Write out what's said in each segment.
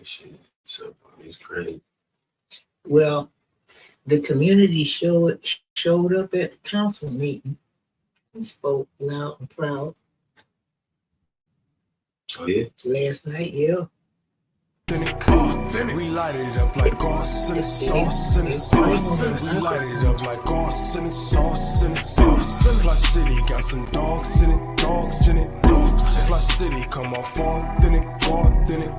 shit. So it's crazy. Well, the community showed up at the council meeting and spoke loud and proud. Oh yeah. Last night, yeah. We light it up like sauce in the sauce in the sauce. We light it up like sauce in the sauce in the sauce. Fli-City got some dogs in it, dogs in it, dogs. Fli-City come off authentic, authentic.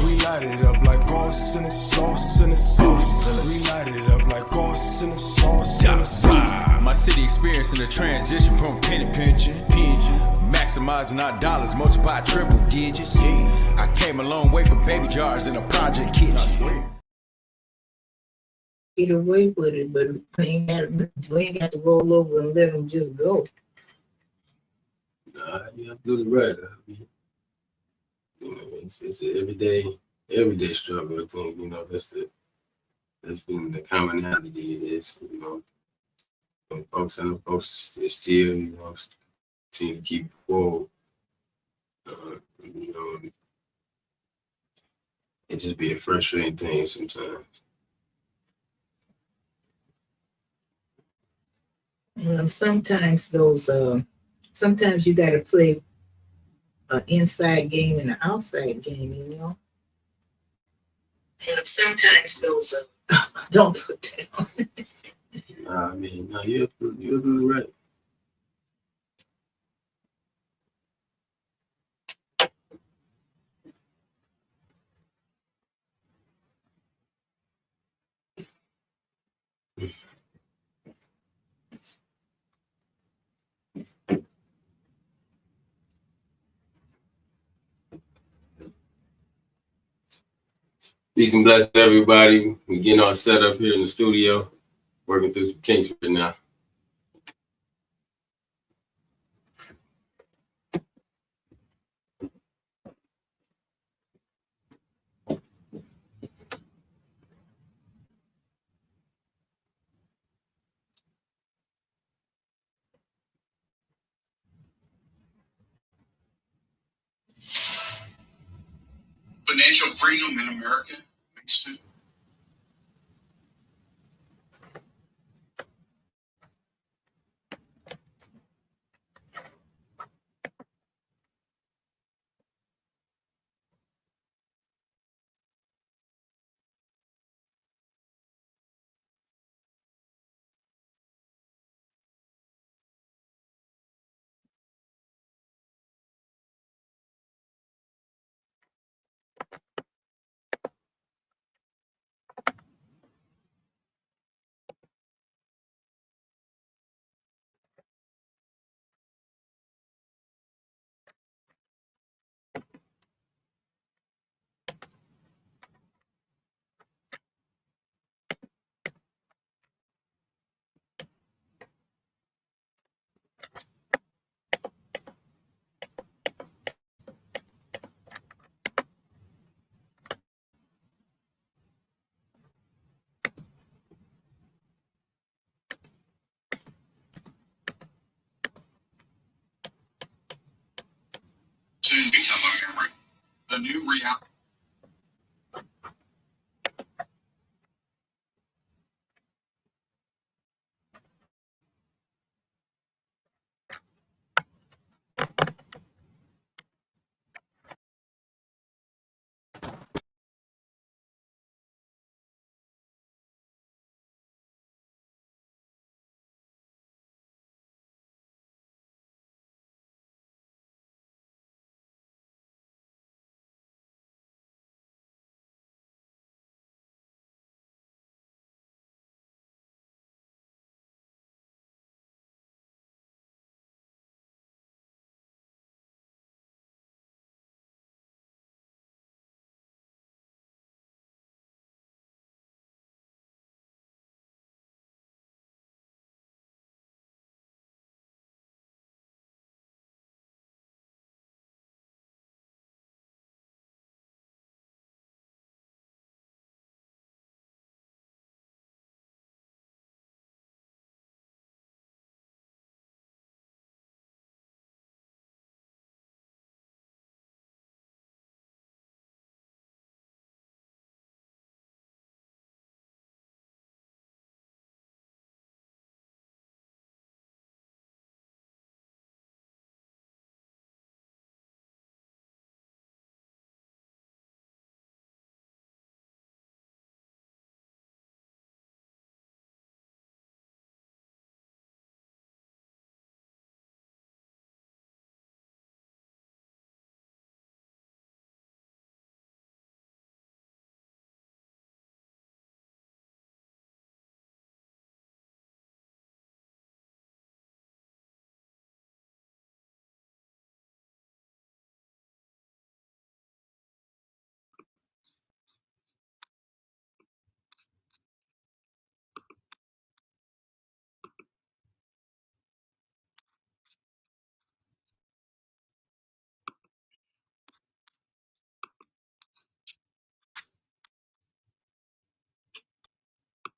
We light it up like sauce in the sauce in the sauce. We light it up like sauce in the sauce in the sauce. My city experiencing a transition from penny pinching, maximizing our dollars, multiply triple digits. I came a long way from baby jars in a project kitchen. Get away with it, but we ain't got to roll over and let them just go. Nah, you have to do the right. You know, it's an everyday struggle. I think that's been the commonality of this. You know, folks still continue to keep forward. You know, it just be a frustrating thing sometimes. Well, sometimes sometimes you got to play an inside game and an outside game, you know. And sometimes don't put that on. Nah, I mean, no, you'll do the right. Peace and blessings, everybody. We're getting all set up here in the studio, working through some kinks right now. Financial freedom in America makes sense.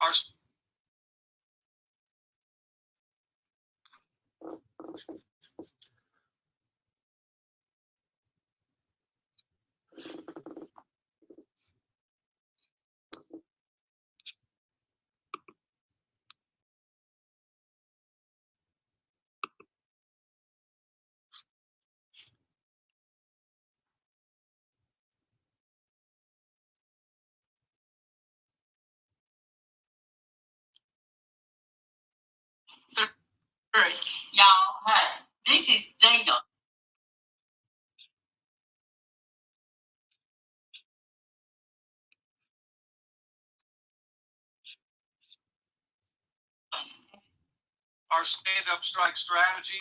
Our Y'all, hey, this is Dana. Our stand-up strike strategy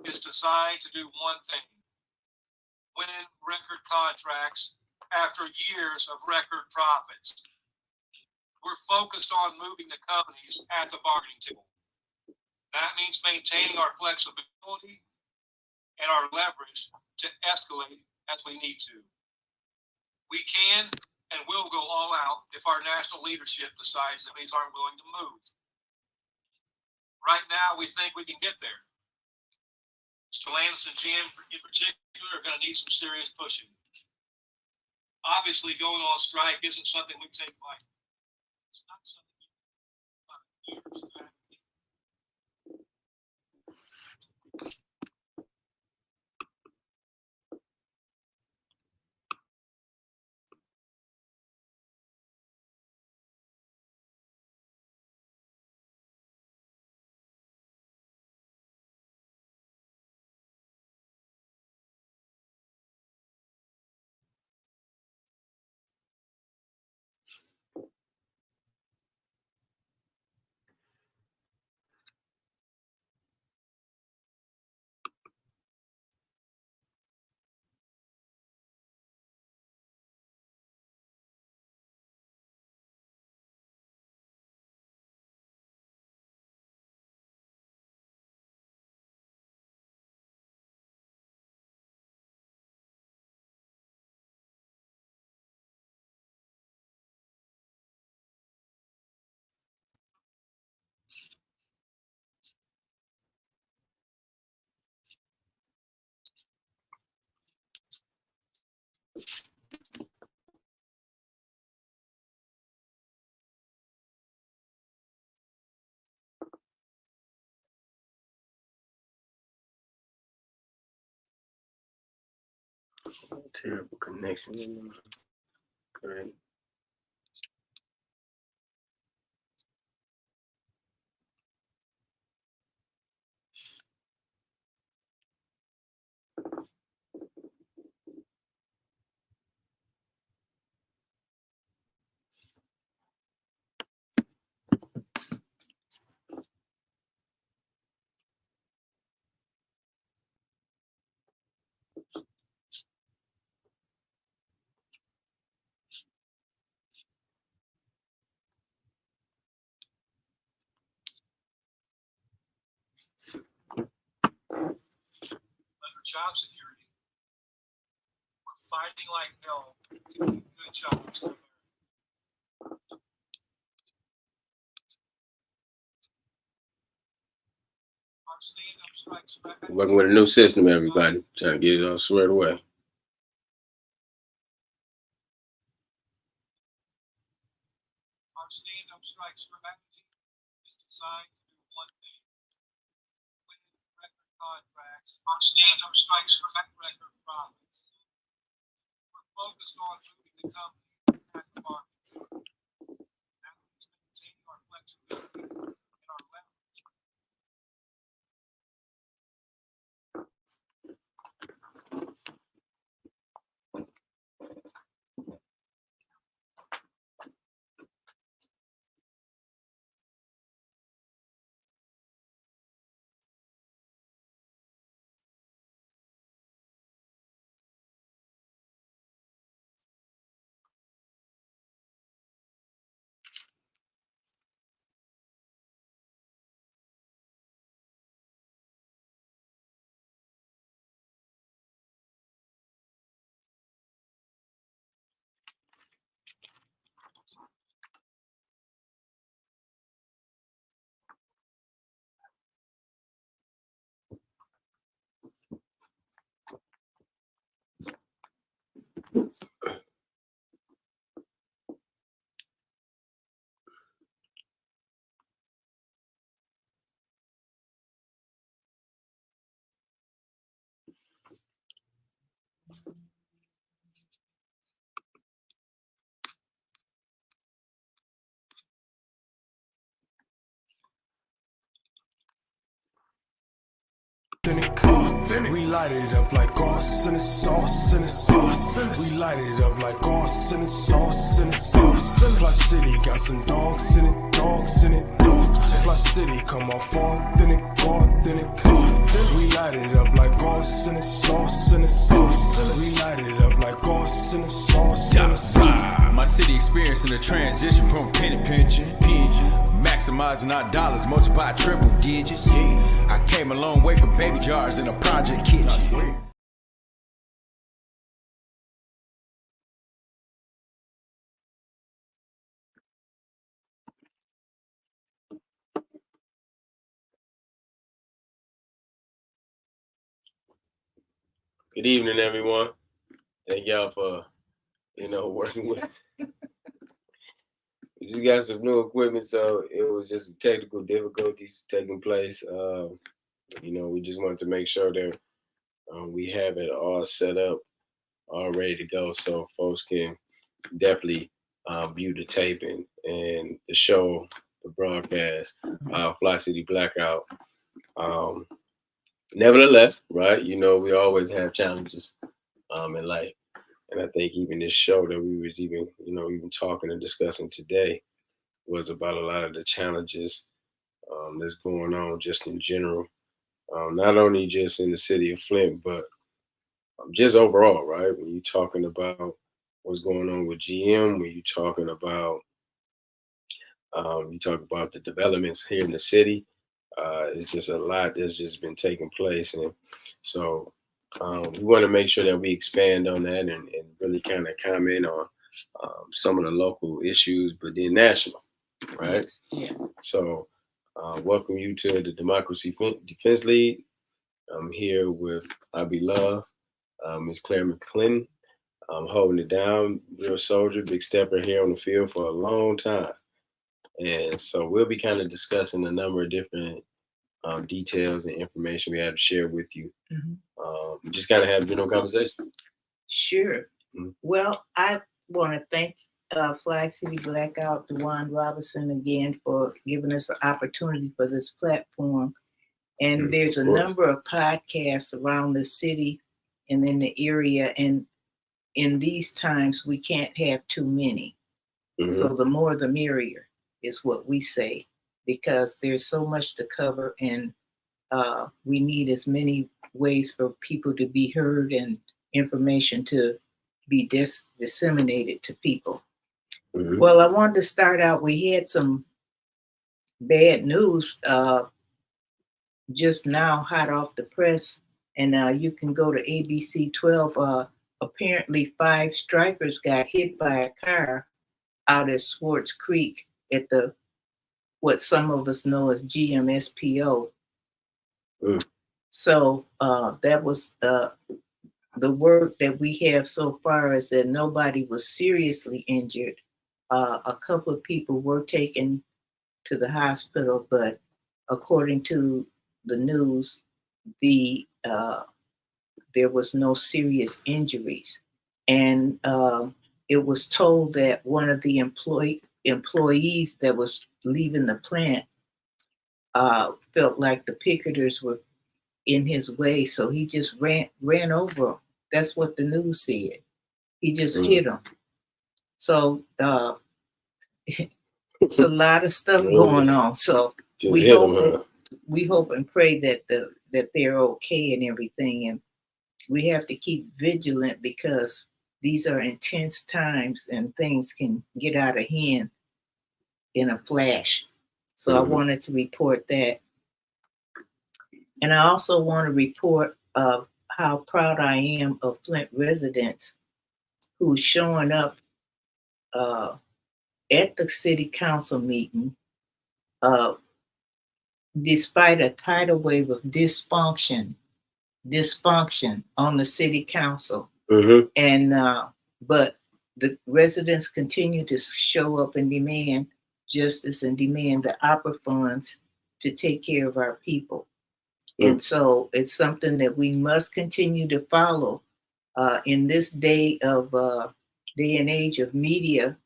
is designed to do one thing: win record contracts after years of record profits. We're focused on moving the companies at the bargaining table. That means maintaining our flexibility and our leverage to escalate as we need to. We can and will go all out if our national leadership decides that these aren't willing to move. Right now, we think we can get there. Stellantis and GM in particular are going to need some serious pushing. Obviously, going on strike isn't something we take lightly. It's not something you can do strategy. Terrible connection. Great. Under job security, we're fighting like hell to keep good jobs in America. Our stand-up strike strategy. Working with a new system, everybody. Trying to get it all squared away. Our stand-up strike strategy is designed to do one thing: win record contracts. Our stand-up strike strategy record profits. We're focused on moving the company at the market. That means maintaining our flexibility and our leverage. We light it up like arson and sauce and sauce. We light it up like arson and sauce and sauce. Fli-City got some dogs in it, dogs in it, dogs. Fli-City come off authentic, authentic. We light it up like arson and sauce and sauce. We light it up like arson and sauce and sauce. My city experiencing a transition from penny pinching, maximizing our dollars, multiply triple digits. I came a long way from baby jars in a project kitchen. Good evening, everyone. Thank y'all for, working with us. We just got some new equipment, so it was just technical difficulties taking place. We just wanted to make sure that we have it all set up, all ready to go, so folks can definitely view the taping and the show, the broadcast, Fli-City Blackout. Nevertheless, right, we always have challenges in life. And I think even this show that we was even talking and discussing today was about a lot of the challenges that's going on just in general, not only just in the city of Flint, but just overall, right? When you're talking about what's going on with GM, when you're talking about the developments here in the city, it's just a lot that's just been taking place, and so we want to make sure that we expand on that and really kind of comment on some of the local issues, but then national, right? Yeah. So welcome you to the Democracy Defense League. I'm here with our beloved Ms. Claire McClinton. I'm holding it down, real soldier, big stepper here on the field for a long time. And so we'll be kind of discussing a number of different details and information we have to share with you. Just kind of have a general conversation. Sure. Well, I want to thank Fli-City Blackout, DeJuan Robinson, again for giving us an opportunity for this platform. And there's a number of podcasts around the city and in the area. And in these times, we can't have too many. So the more the merrier is what we say, because there's so much to cover, and we need as many ways for people to be heard and information to be disseminated to people. Well, I wanted to start out, we had some bad news just now, hot off the press, and you can go to ABC 12. Apparently 5 strikers got hit by a car out at Swartz Creek at what some of us know as GMSPO. So that was the word that we have so far, is that nobody was seriously injured. A couple of people were taken to the hospital, but according to the news, there was no serious injuries. And it was told that one of the employees that was leaving the plant felt like the picketers were in his way, so he just ran over them. That's what the news said. He just hit them. So it's a lot of stuff going on. So we hope and pray that they're okay and everything. And we have to keep vigilant, because these are intense times and things can get out of hand in a flash. So I wanted to report that. And I also want to report of how proud I am of Flint residents who's showing up at the city council meeting despite a tidal wave of dysfunction on the city council. And but the residents continue to show up and demand justice and demand the opera funds to take care of our people. And so it's something that we must continue to follow in this day and age of media.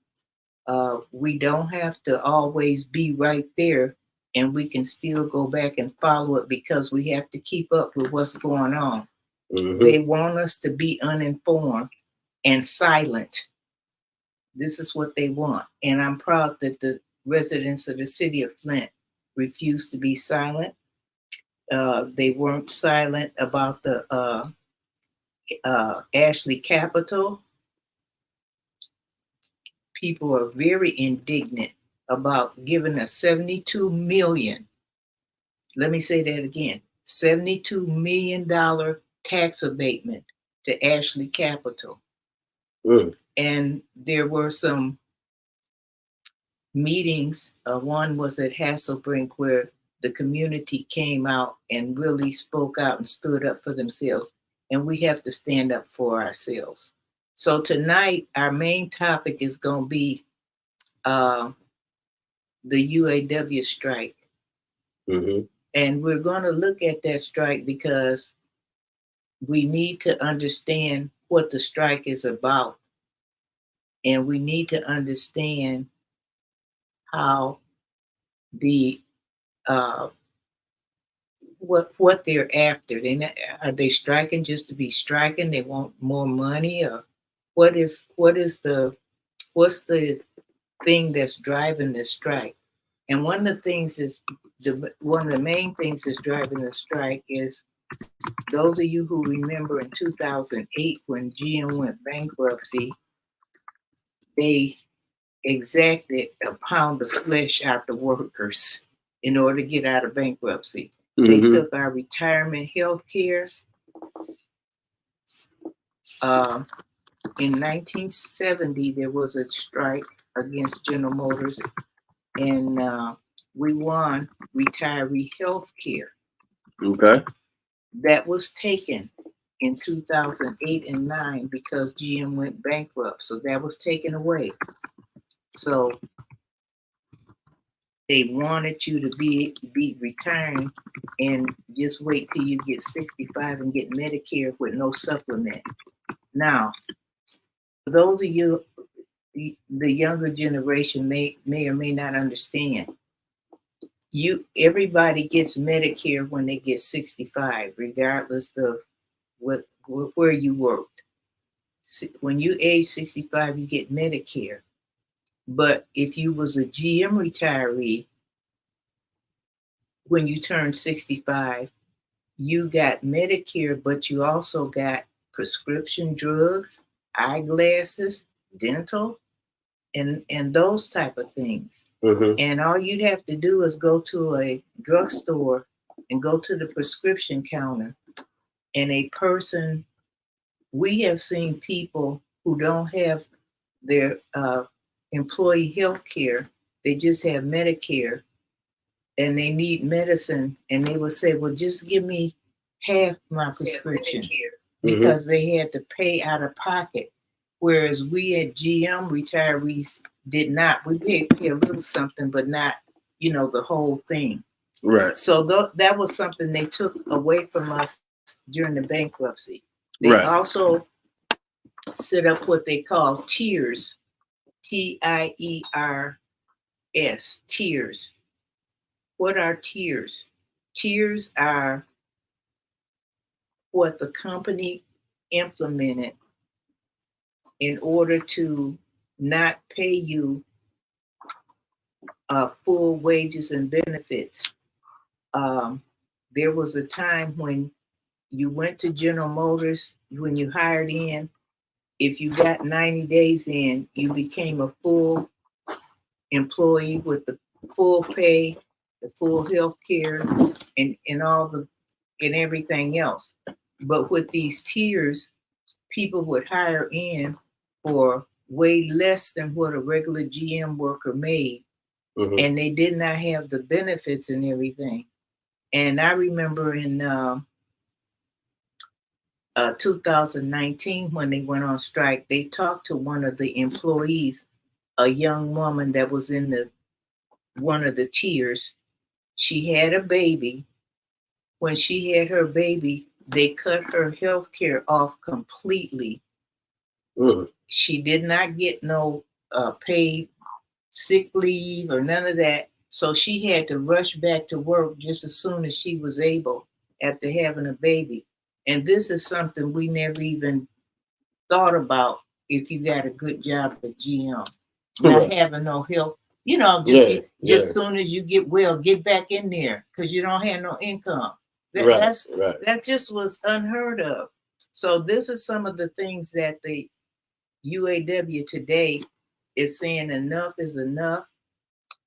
We don't have to always be right there and we can still go back and follow it because we have to keep up with what's going on. They want us to be uninformed and silent. This is what they want. And I'm proud that the residents of the city of Flint refused to be silent. They weren't silent about the Ashley Capital. People are very indignant about giving us $72 million. Let me say that again, $72 million tax abatement to Ashley Capital. And there were some meetings. One was at Hasselbrink where the community came out and really spoke out and stood up for themselves. And we have to stand up for ourselves. So tonight, our main topic is going to be the UAW strike. And we're going to look at that strike because we need to understand what the strike is about. And we need to understand how the what they're after. Are they striking just to be striking? They want more money, or what's the thing that's driving this strike? And one of the main things that's driving the strike is, those of you who remember in 2008 when GM went bankruptcy, they exacted a pound of flesh out the workers in order to get out of bankruptcy. They took our retirement health care. In 1970, there was a strike against General Motors, and we won retiree health care. Okay. That was taken in 2008 and 9 because GM went bankrupt. So that was taken away. So they wanted you to be retired and just wait till you get 65 and get Medicare with no supplement. Now, for those of you, the younger generation may or may not understand. Everybody gets Medicare when they get 65, regardless of where you worked. When you age 65, you get Medicare. But if you was a GM retiree, when you turned 65, you got Medicare, but you also got prescription drugs, eyeglasses, dental, and those type of things. And all you'd have to do is go to a drugstore and go to the prescription counter, and we have seen people who don't have their employee health care, they just have Medicare, and they need medicine, and they will say, well, just give me half my prescription, because they had to pay out of pocket. Whereas we at GM retirees did not. We pay a little something, but not, the whole thing. Right. So that was something they took away from us during the bankruptcy. They also set up what they call tiers, TIERS, tiers. What are tiers? Tiers are what the company implemented in order to not pay you full wages and benefits. There was a time when you went to General Motors, when you hired in, if you got 90 days in, you became a full employee with the full pay, the full health care, and all and everything else. But with these tiers, people would hire in for way less than what a regular GM worker made. And they did not have the benefits and everything. And I remember in 2019, when they went on strike, they talked to one of the employees, a young woman that was in one of the tiers. She had a baby. When she had her baby, they cut her health care off completely. She did not get no paid sick leave or none of that. So she had to rush back to work just as soon as she was able after having a baby. And this is something we never even thought about if you got a good job at GM. Not having no help, just soon as you get well, get back in there because you don't have no income. That just was unheard of. So this is some of the things that the UAW today is saying enough is enough.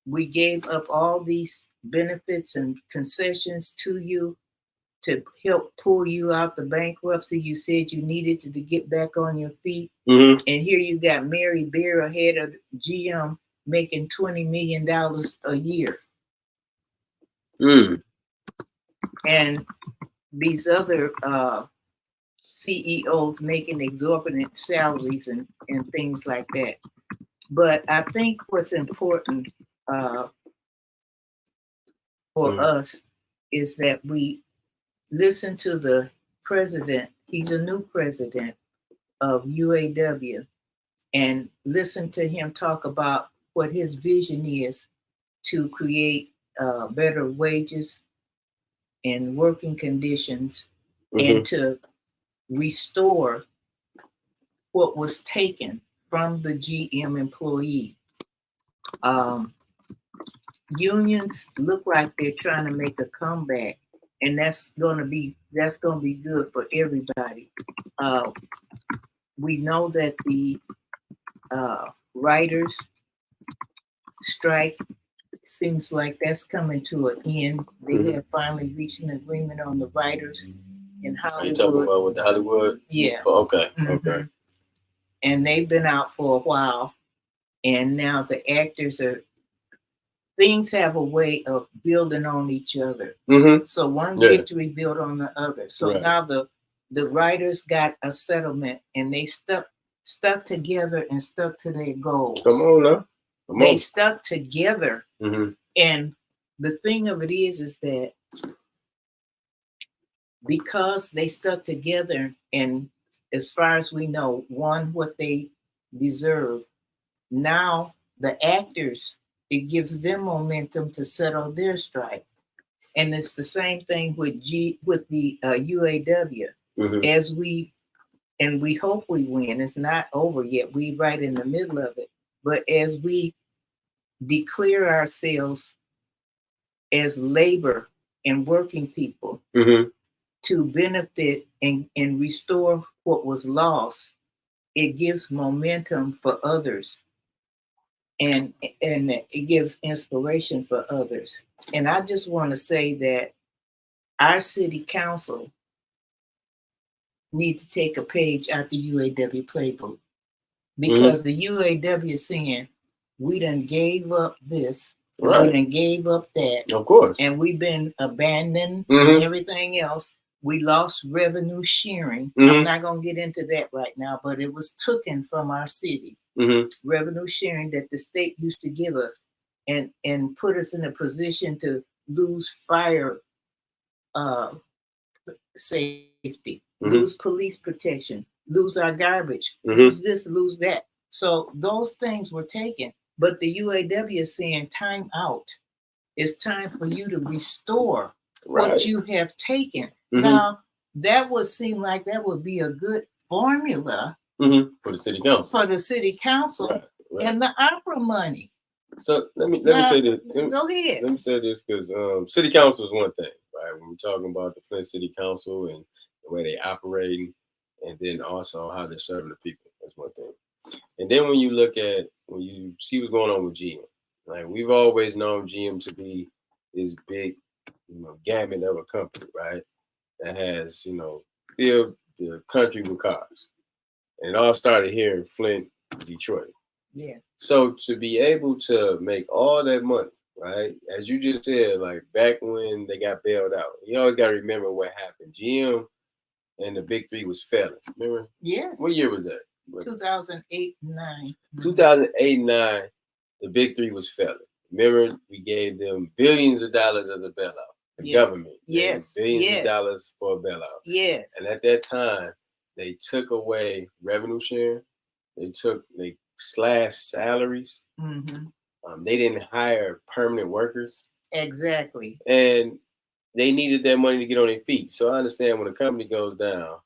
We gave up all these benefits and concessions to you to help pull you out the bankruptcy you said you needed to get back on your feet. And here you got Mary Bear, head of GM, making $20 million a year. And these other CEOs making exorbitant salaries and things like that. But I think what's important for us is that we listen to the president. He's a new president of UAW, and listen to him talk about what his vision is to create better wages and working conditions and to restore what was taken from the GM employee. Unions look like they're trying to make a comeback, and that's gonna be good for everybody. We know that the writers' strike seems like that's coming to an end. They have finally reached an agreement on the writers in Hollywood. Are you talking about with the Hollywood? Yeah. Okay. Okay. And they've been out for a while, and now the actors things have a way of building on each other. So one victory built on the other. So now the writers got a settlement, and they stuck together and stuck to their goals. Come on now. They stuck together. And the thing of it is that because they stuck together, and as far as we know, won what they deserve, now the actors, it gives them momentum to settle their strike. And it's the same thing with the UAW. As we hope we win. It's not over yet. We right in the middle of it. But as we declare ourselves as labor and working people to benefit and restore what was lost, it gives momentum for others. And it gives inspiration for others. And I just want to say that our city council need to take a page out the UAW playbook, because the UAW is saying, we done gave up this, we done gave up that. Of course. And we've been abandoned and everything else. We lost revenue sharing. I'm not going to get into that right now, but it was taken from our city. Revenue sharing that the state used to give us and put us in a position to lose fire safety, lose police protection, lose our garbage, lose this, lose that. So those things were taken. But the UAW is saying, time out. It's time for you to restore what you have taken. Now, that would seem like that would be a good formula for the city council. For the city council and the opera money. So let me say this. Go ahead. Let me say this, because city council is one thing, right? When we're talking about the Flint City Council and the way they operate, and then also how they're serving the people, that's one thing. And then when you see what's going on with GM, like we've always known GM to be this big, gamut of a company, right? That has, filled the country with cars. And it all started here in Flint, Detroit. Yes. So to be able to make all that money, right? As you just said, like back when they got bailed out, you always got to remember what happened. GM and the Big Three was failing. Remember? Yes. What year was that? 2008-9. 2008-9, the Big Three was failing. Remember, we gave them billions of dollars as a bailout. The government. Yes. Billions of dollars for a bailout. Yes. And at that time, they took away revenue sharing. They slashed salaries. They didn't hire permanent workers. Exactly. And they needed that money to get on their feet. So I understand when a company goes down,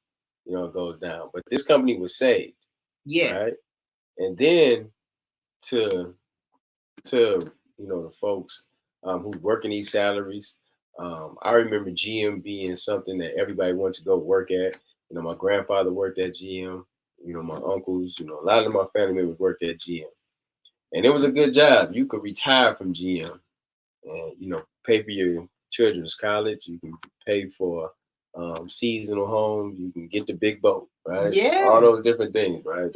it goes down. But this company was saved. Yeah. Right. And then to the folks who's working these salaries. I remember GM being something that everybody wanted to go work at. My grandfather worked at GM. My uncles, a lot of my family members worked at GM. And it was a good job. You could retire from GM and, pay for your children's college. You can pay for seasonal homes. You can get the big boat, right? Yeah. All those different things, right?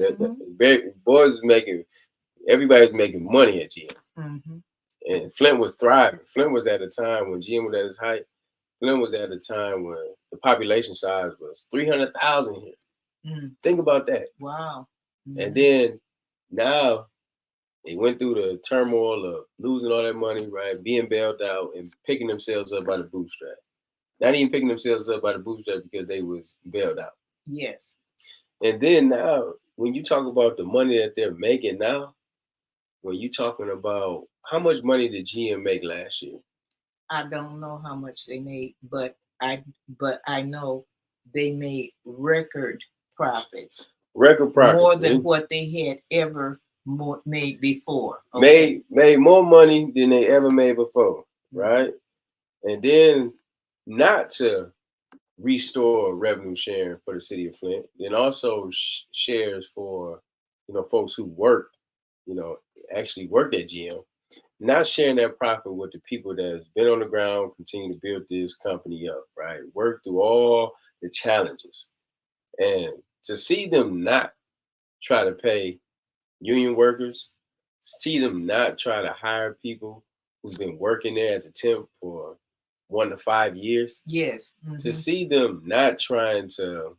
Boys everybody's making money at GM. Mm-hmm. And Flint was thriving. Flint was at a time when GM was at its height. Flint was at a time when the population size was 300,000 here. Mm. Think about that. Wow. Mm-hmm. And then now they went through the turmoil of losing all that money, right? Being bailed out and picking themselves up by the bootstrap. Not even picking themselves up by the bootstrap because they was bailed out. Yes. And then now, when you talk about the money that they're making now, when you talking about how much money did GM make last year? I don't know how much they made, but I know they made record profits. Record profits. More than what they had ever made before. Okay? Made more money than they ever made before, right? And then not to restore revenue sharing for the city of Flint, then also shares for folks who worked, actually worked at GM, not sharing that profit with the people that's been on the ground, continue to build this company up, right? Work through all the challenges. And to see them not try to pay union workers, see them not try to hire people who's been working there as a temp for 1 to 5 years. Yes. Mm-hmm. To see them not trying to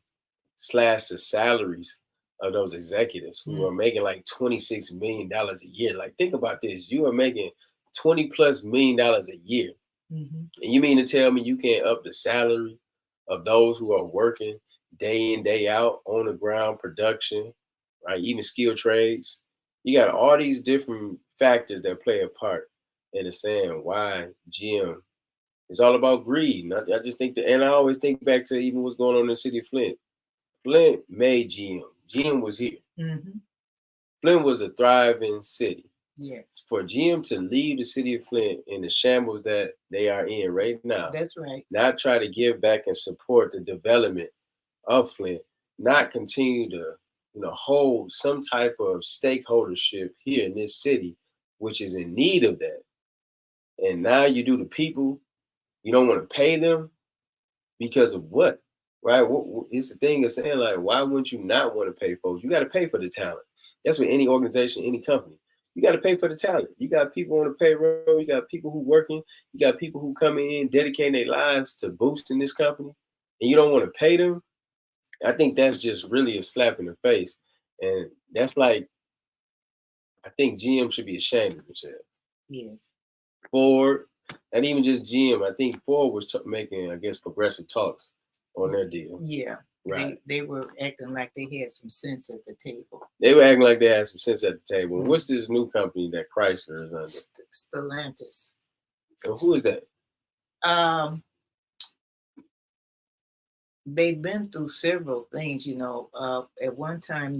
slash the salaries of those executives who are making like $26 million a year. Like, think about this. You are making $20+ million a year. Mm-hmm. And you mean to tell me you can't up the salary of those who are working day in, day out on the ground, production, right? Even skilled trades. You got all these different factors that play a part in saying why GM is all about greed. And I just think and I always think back to even what's going on in the city of Flint. Flint made GM. GM was here. Mm-hmm. Flint was a thriving city. Yes. For GM to leave the city of Flint in the shambles that they are in right now. That's right. Not try to give back and support the development of Flint. Not continue to, hold some type of stakeholdership here in this city, which is in need of that. And now you do the people, you don't want to pay them because of what? Right? It's the thing of saying, like, why wouldn't you not want to pay folks? You got to pay for the talent. That's what any organization, any company. You got to pay for the talent. You got people on the payroll. You got people who working. You got people who come in, dedicating their lives to boosting this company, and you don't want to pay them. I think that's just really a slap in the face. And that's like, I think GM should be ashamed of themselves. Yes. Ford, and even just GM, I think Ford was making, I guess, progressive talks on their deal. Yeah. Right. They were acting like they had some sense at the table. They were acting like they had some sense at the table. Mm-hmm. What's this new company that Chrysler is under? Stellantis. And who is that? They've been through several things, at one time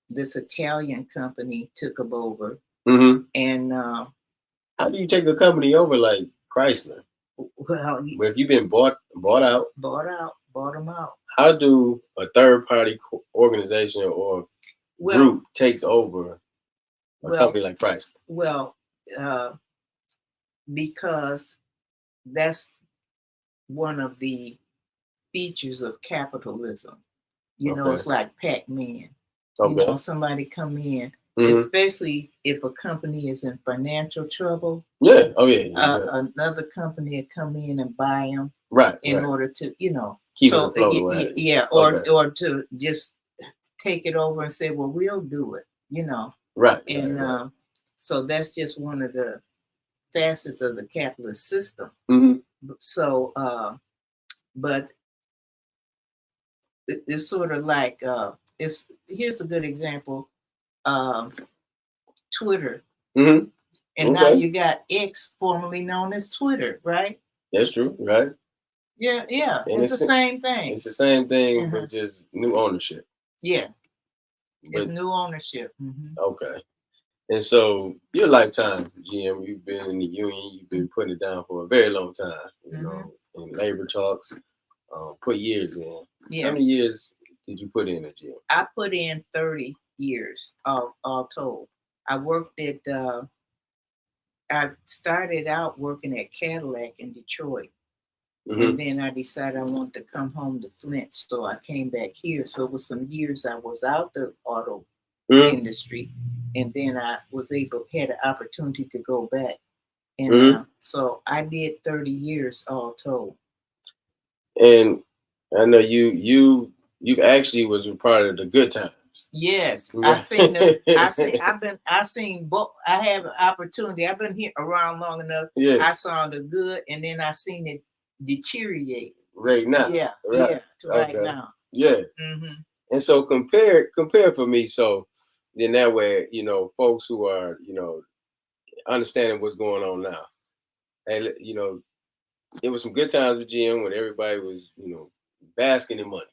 this Italian company took them over. Mm-hmm. And how do you take a company over like Chrysler? Well, if you've been bought out, bought them out. How do a third party organization or group takes over a company like Chrysler? Well, because that's one of the features of capitalism. It's like Pac-Man. Okay. Somebody come in, especially if a company is in financial trouble. Yeah. Oh yeah. Another company will come in and buy them. Right. In order to, keep it afloat. Yeah. Or to just take it over and say, well, we'll do it. Right. And so that's just one of the facets of the capitalist system. Mm-hmm. So, but it's sort of like here's a good example. Twitter. Mm-hmm. And now you got X, formerly known as Twitter, right? That's true, right? Yeah. And It's the same thing. It's the same thing, but just new ownership. Yeah. But, it's new ownership. Okay. And so your lifetime, GM, you've been in the union, you've been putting it down for a very long time, you know, in labor talks, put years in. Yeah. How many years did you put in at GM? I put in 30 years, all told. I worked at, I started out working at Cadillac in Detroit. And then I decided I wanted to come home to Flint. So I came back here. So it was some years I was out the auto industry. And then I had an opportunity to go back. And so I did 30 years all told. And I know you've actually was a part of the good times. Yes, I seen both. I have an opportunity. I've been here around long enough. Yeah. I saw the good, and then I seen it deteriorate. Right now. Yeah, right. Right now. Yeah. And so compare for me. So then that way, you know, folks who are, you know, understanding what's going on now. And you know, it was some good times with GM when everybody was, you know, basking in money.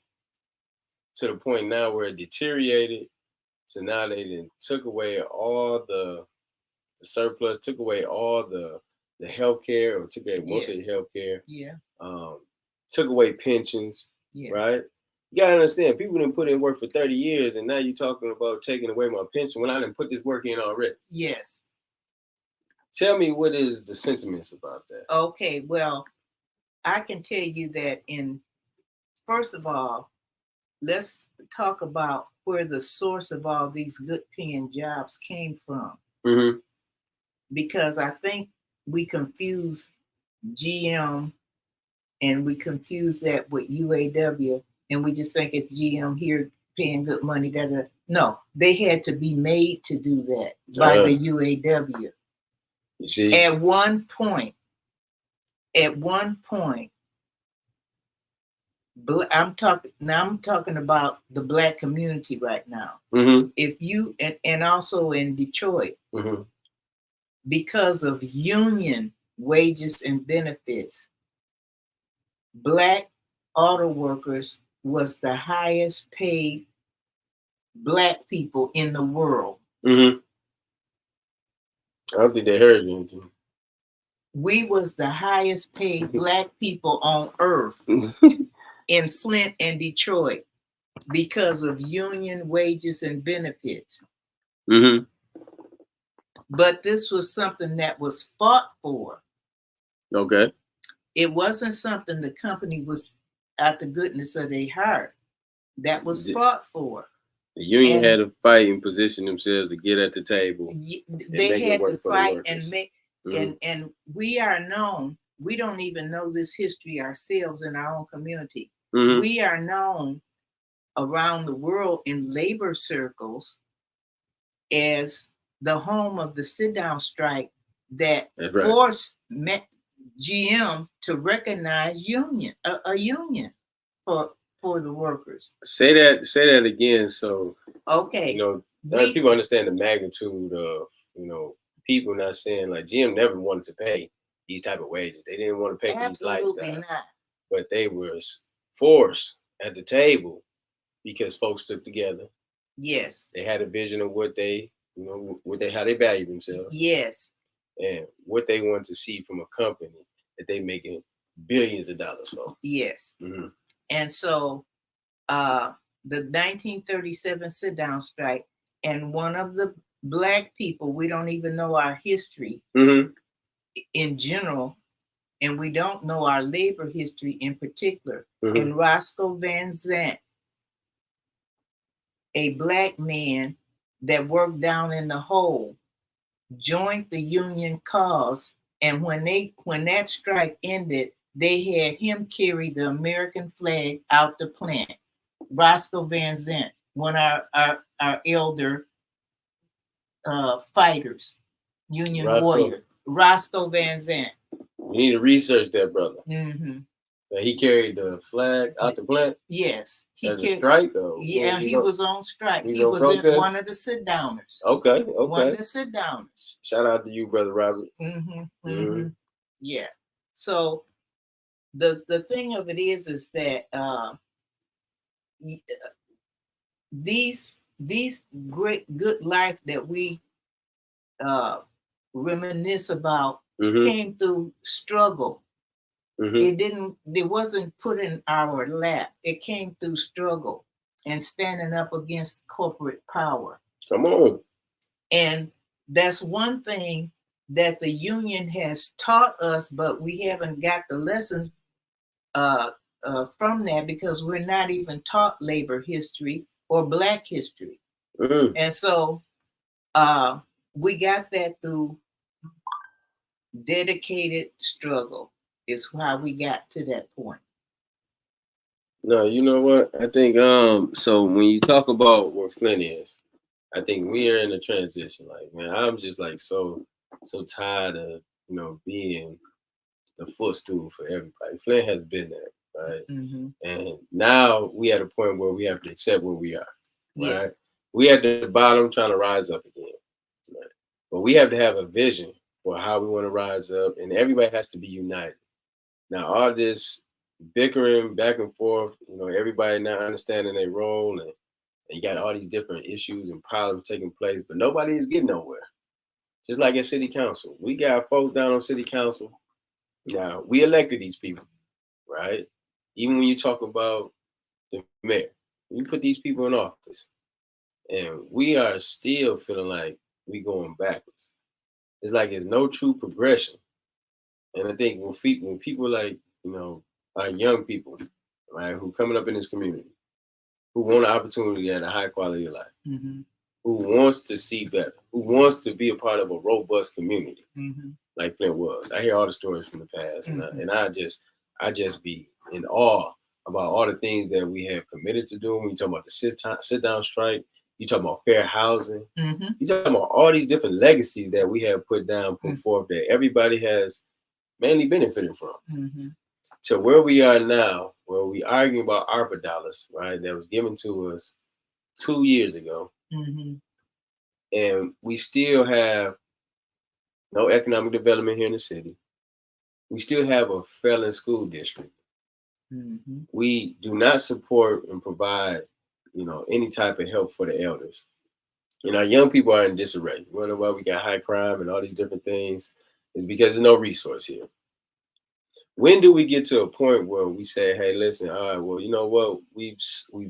To the point now where it deteriorated. So now they then took away all the surplus, took away all the healthcare, or took away most of the healthcare. Yeah. Took away pensions. Yeah. Right. You gotta understand, people didn't put in work for 30 years, and now you're talking about taking away my pension when I didn't put this work in already. Yes. Tell me, what is the sentiments about that? Okay, well, I can tell you that first of all, let's talk about where the source of all these good paying jobs came from. Because I think we confuse GM and we confuse that with UAW, and we just think it's GM here paying good money. No, they had to be made to do that by the UAW. You see? At one point, I'm talking about the Black community right now. If you and also in Detroit, because of union wages and benefits, Black auto workers was the highest paid Black people in the world. I don't think they heard anything. We was the highest paid Black people on earth in Flint and Detroit because of union wages and benefits. But this was something that was fought for. Okay. It wasn't something the company was out the goodness of their heart. That was fought for. The union had to fight and position themselves to get at the table. They had to fight and make, and we are known, we don't even know this history ourselves in our own community. We are known around the world in labor circles as the home of the sit-down strike that forced GM to recognize a union for the workers. Say that again, so okay, you know, people understand the magnitude of, you know, people not saying like GM never wanted to pay these type of wages. They didn't want to pay for these lifestyles, but they was forced at the table because folks stood together. Yes, they had a vision of what they, you know, how they value themselves. Yes, and what they want to see from a company that they making billions of dollars for. Yes. And so the 1937 sit-down strike, and one of the Black people, we don't even know our history in general, and we don't know our labor history in particular. And Roscoe Van Zant, a Black man that worked down in the hole, joined the union cause, and when that strike ended, they had him carry the American flag out the plant. Roscoe Van Zant, one of our elder fighters, union warrior, Roscoe Van Zant. We need to research that, brother. He carried the flag out the plant. Yes, As a strike. Or yeah, he was on strike. He was one of the sit downers. Okay. One of the sit downers. Shout out to you, brother Robert. Yeah. So the thing of it is that these great good life that we reminisce about came through struggle. It wasn't put in our lap. It came through struggle and standing up against corporate power. Come on. And that's one thing that the union has taught us, but we haven't got the lessons from that because we're not even taught labor history or Black history. And so we got that through dedicated struggle is how we got to that point. No, you know what? I think so when you talk about where Flint is, I think we are in a transition. Like, man, I'm just like so tired of, being the footstool for everybody. Flint has been there, right? And now we at a point where we have to accept where we are. Right? We at the bottom trying to rise up again. Right? But we have to have a vision for how we want to rise up, and everybody has to be united. Now, all this bickering back and forth, everybody not understanding their role, and you got all these different issues and problems taking place, but nobody is getting nowhere. Just like at city council, we got folks down on city council. Now, we elected these people, right? Even when you talk about the mayor, you put these people in office, and we are still feeling like we going backwards. It's like there's no true progression. And I think when people like, our young people, right, who coming up in this community, who want an opportunity at a high quality of life, who wants to see better, who wants to be a part of a robust community, like Flint was. I hear all the stories from the past, and I just be in awe about all the things that we have committed to doing. When you talk about the sit down strike, you talk about fair housing, you talk about all these different legacies that we have put forth that everybody has mainly benefited from. To where we are now, where we arguing about ARPA dollars, right, that was given to us 2 years ago, and we still have no economic development here in the city. We still have a failing school district. We do not support and provide, any type of help for the elders. And our young people are in disarray. You wonder why we got high crime and all these different things? It's because there's no resource here. When do we get to a point where we say, hey, listen, all right, well, you know what? We've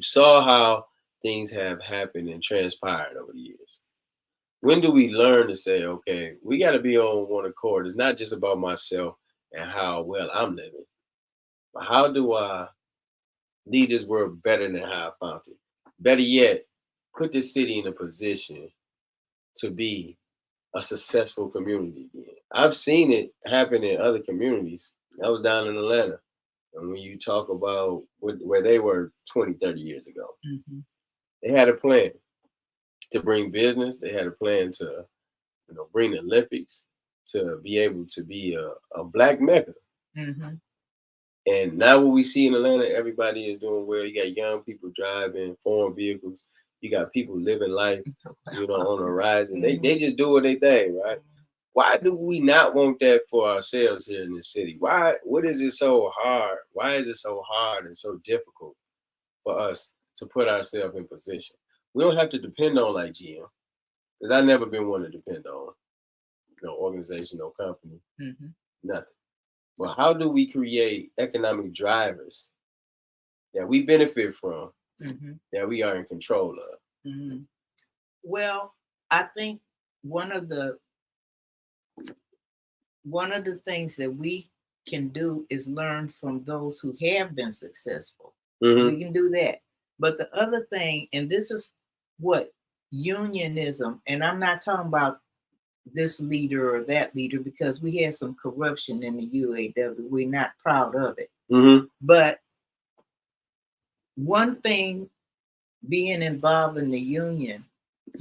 saw how things have happened and transpired over the years. When do we learn to say, okay, we got to be on one accord? It's not just about myself and how well I'm living, but how do I leave this world better than how I found it? Better yet, put this city in a position to be a successful community again. I've seen it happen in other communities. I was down in Atlanta, and when you talk about where they were 20, 30 years ago, they had a plan to bring business. They had a plan to, bring the Olympics, to be able to be a Black Mecca. And now what we see in Atlanta, everybody is doing well. You got young people driving foreign vehicles. You got people living life, on the rise, and they just do what they think, right? Why do we not want that for ourselves here in this city? What is it so hard? Why is it so hard and so difficult for us to put ourselves in position? We don't have to depend on like GM, because I've never been one to depend on, no organization, no company, nothing. But how do we create economic drivers that we benefit from, that we are in control of? Well, I think one of the things that we can do is learn from those who have been successful. We can do that. But the other thing, and this is what unionism, and I'm not talking about this leader or that leader, because we had some corruption in the UAW. We're not proud of it. But one thing, being involved in the union,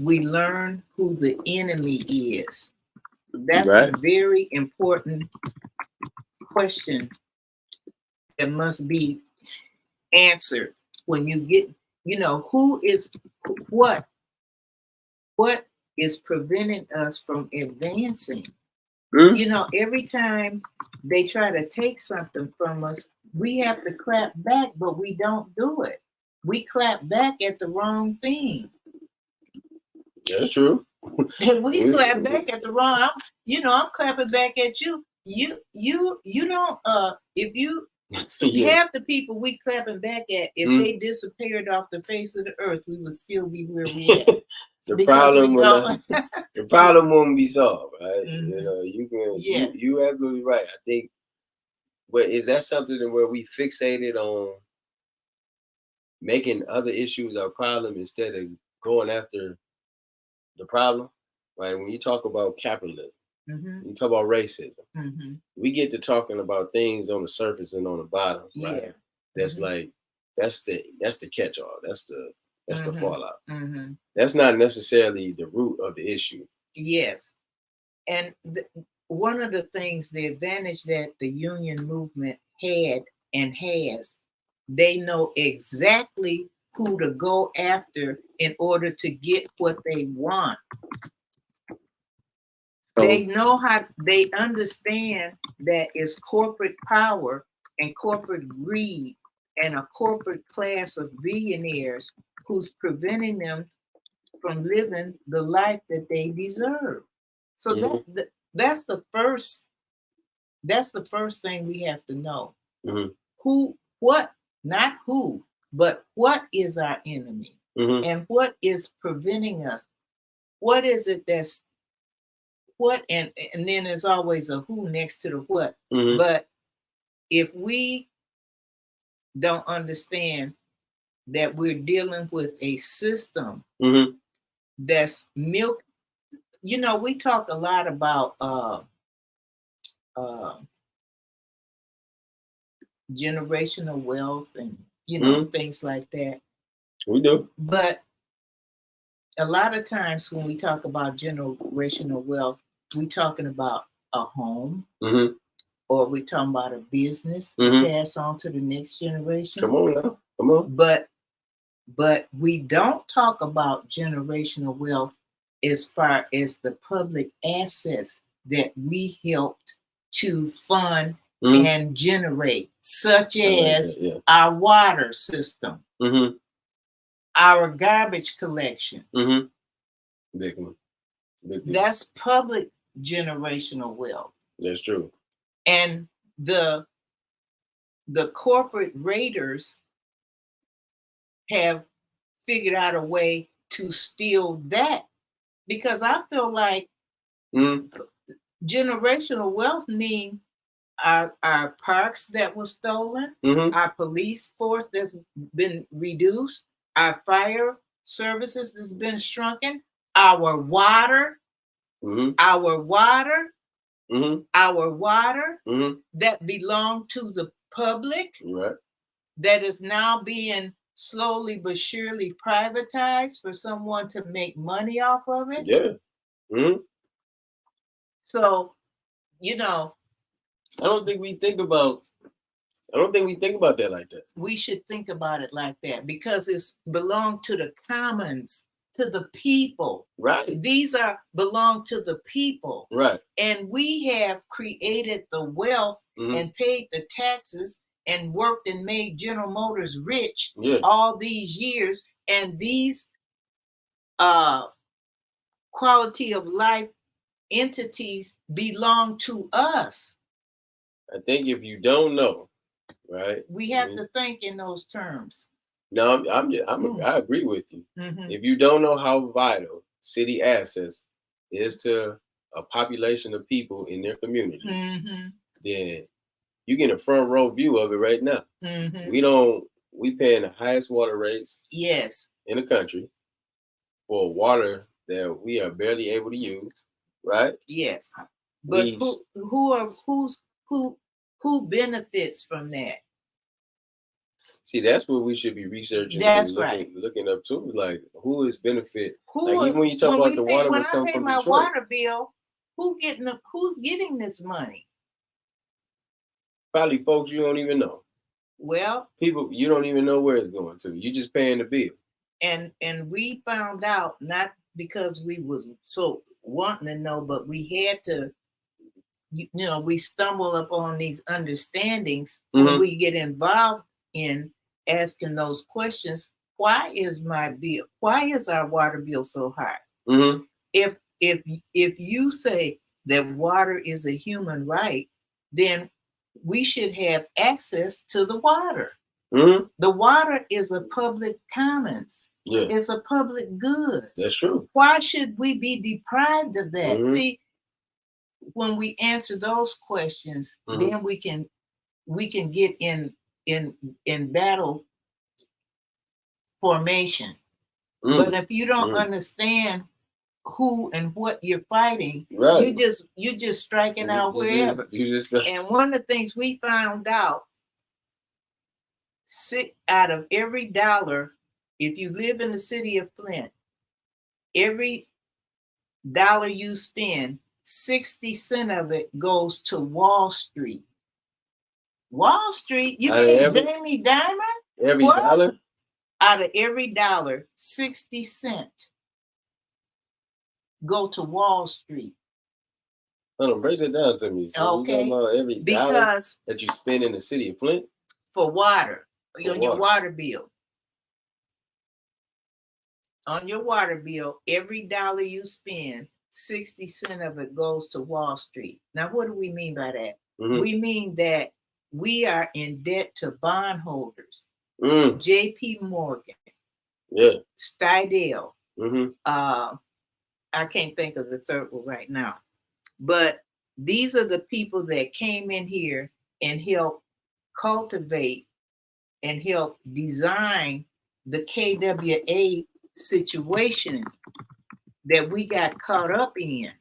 we learn who the enemy is. That's a very important question that must be answered when you get, what is preventing us from advancing. Every time they try to take something from us, we have to clap back, but we don't do it. We clap back at the wrong thing. That's true. And we clap back at the wrong. I'm clapping back at you. You don't. If you half the people we clapping back at, if they disappeared off the face of the earth, we would still be where we at. The problem won't be solved, right? You absolutely right. I think, but is that something where we fixated on making other issues our problem instead of going after the problem? Right? When you talk about capitalism, you talk about racism, we get to talking about things on the surface and on the bottom, right? Yeah. That's like that's the catch-all. That's the fallout. That's not necessarily the root of the issue. Yes. And one of the things, the advantage that the union movement had and has, they know exactly who to go after in order to get what they want. They know they understand that it's corporate power and corporate greed and a corporate class of billionaires who's preventing them from living the life that they deserve. So that's the first thing we have to know. Not who, but what is our enemy and what is preventing us? What is it that's what? And then there's always a who next to the what. But if we don't understand that we're dealing with a system that's milk. We talk a lot about generational wealth and things like that. We do. But a lot of times when we talk about generational wealth, we're talking about a home, or we're talking about a business to pass on to the next generation. Come on now. Come on. But we don't talk about generational wealth as far as the public assets that we helped to fund and generate, such as our water system, our garbage collection. Big one. That's public generational wealth. That's true. And the corporate raiders have figured out a way to steal that, because I feel like generational wealth mean our parks that were stolen, our police force that's been reduced, our fire services that's been shrunken, our water that belonged to the public, that is now being slowly but surely privatized for someone to make money off of it. Yeah. So, I don't think we think about that like that. We should think about it like that, because it's belong to the commons, to the people. Right. These belong to the people. Right. And we have created the wealth and paid the taxes and worked and made General Motors rich all these years. And these quality of life entities belong to us. I think if you don't know, right? We have to think in those terms. No, I agree with you. If you don't know how vital city assets is to a population of people in their community, then you get a front row view of it right now. We paying the highest water rates in the country for water that we are barely able to use, right? Yes. But who benefits from that? See, that's what we should be researching. That's looking up to, like, who is benefit. Like, even when you talk about the water was coming from Detroit. When I pay my water bill, who's getting this money? Probably folks you don't even know. Well, People, you don't even know where it's going to. You just paying the bill. and we found out, not because we was so wanting to know, but we had to, we stumble upon these understandings when we get involved in asking those questions. Why is our water bill so high? If you say that water is a human right, then we should have access to the water. The water is a public commons. Yeah. It's a public good. That's true. Why should we be deprived of that? See, when we answer those questions, then we can get in battle formation. But if you don't understand who and what you're fighting, right, you're just striking out wherever. And one of the things we found out, out of every dollar, if you live in the city of Flint, every dollar you spend, 60 cents of it goes to Wall Street. Wall Street, you mean Jamie Dimon? Every dollar? Out of every dollar, 60 cents go to Wall Street. Hold on, break that down to me. So okay. About every dollar that you spend in the city of Flint? For water, on your water bill. On your water bill, every dollar you spend, 60 cents of it goes to Wall Street. Now, what do we mean by that? We mean that we are in debt to bondholders. J.P. Morgan, Stidel. I can't think of the third one right now. But these are the people that came in here and helped cultivate and help design the KWA situation that we got caught up in.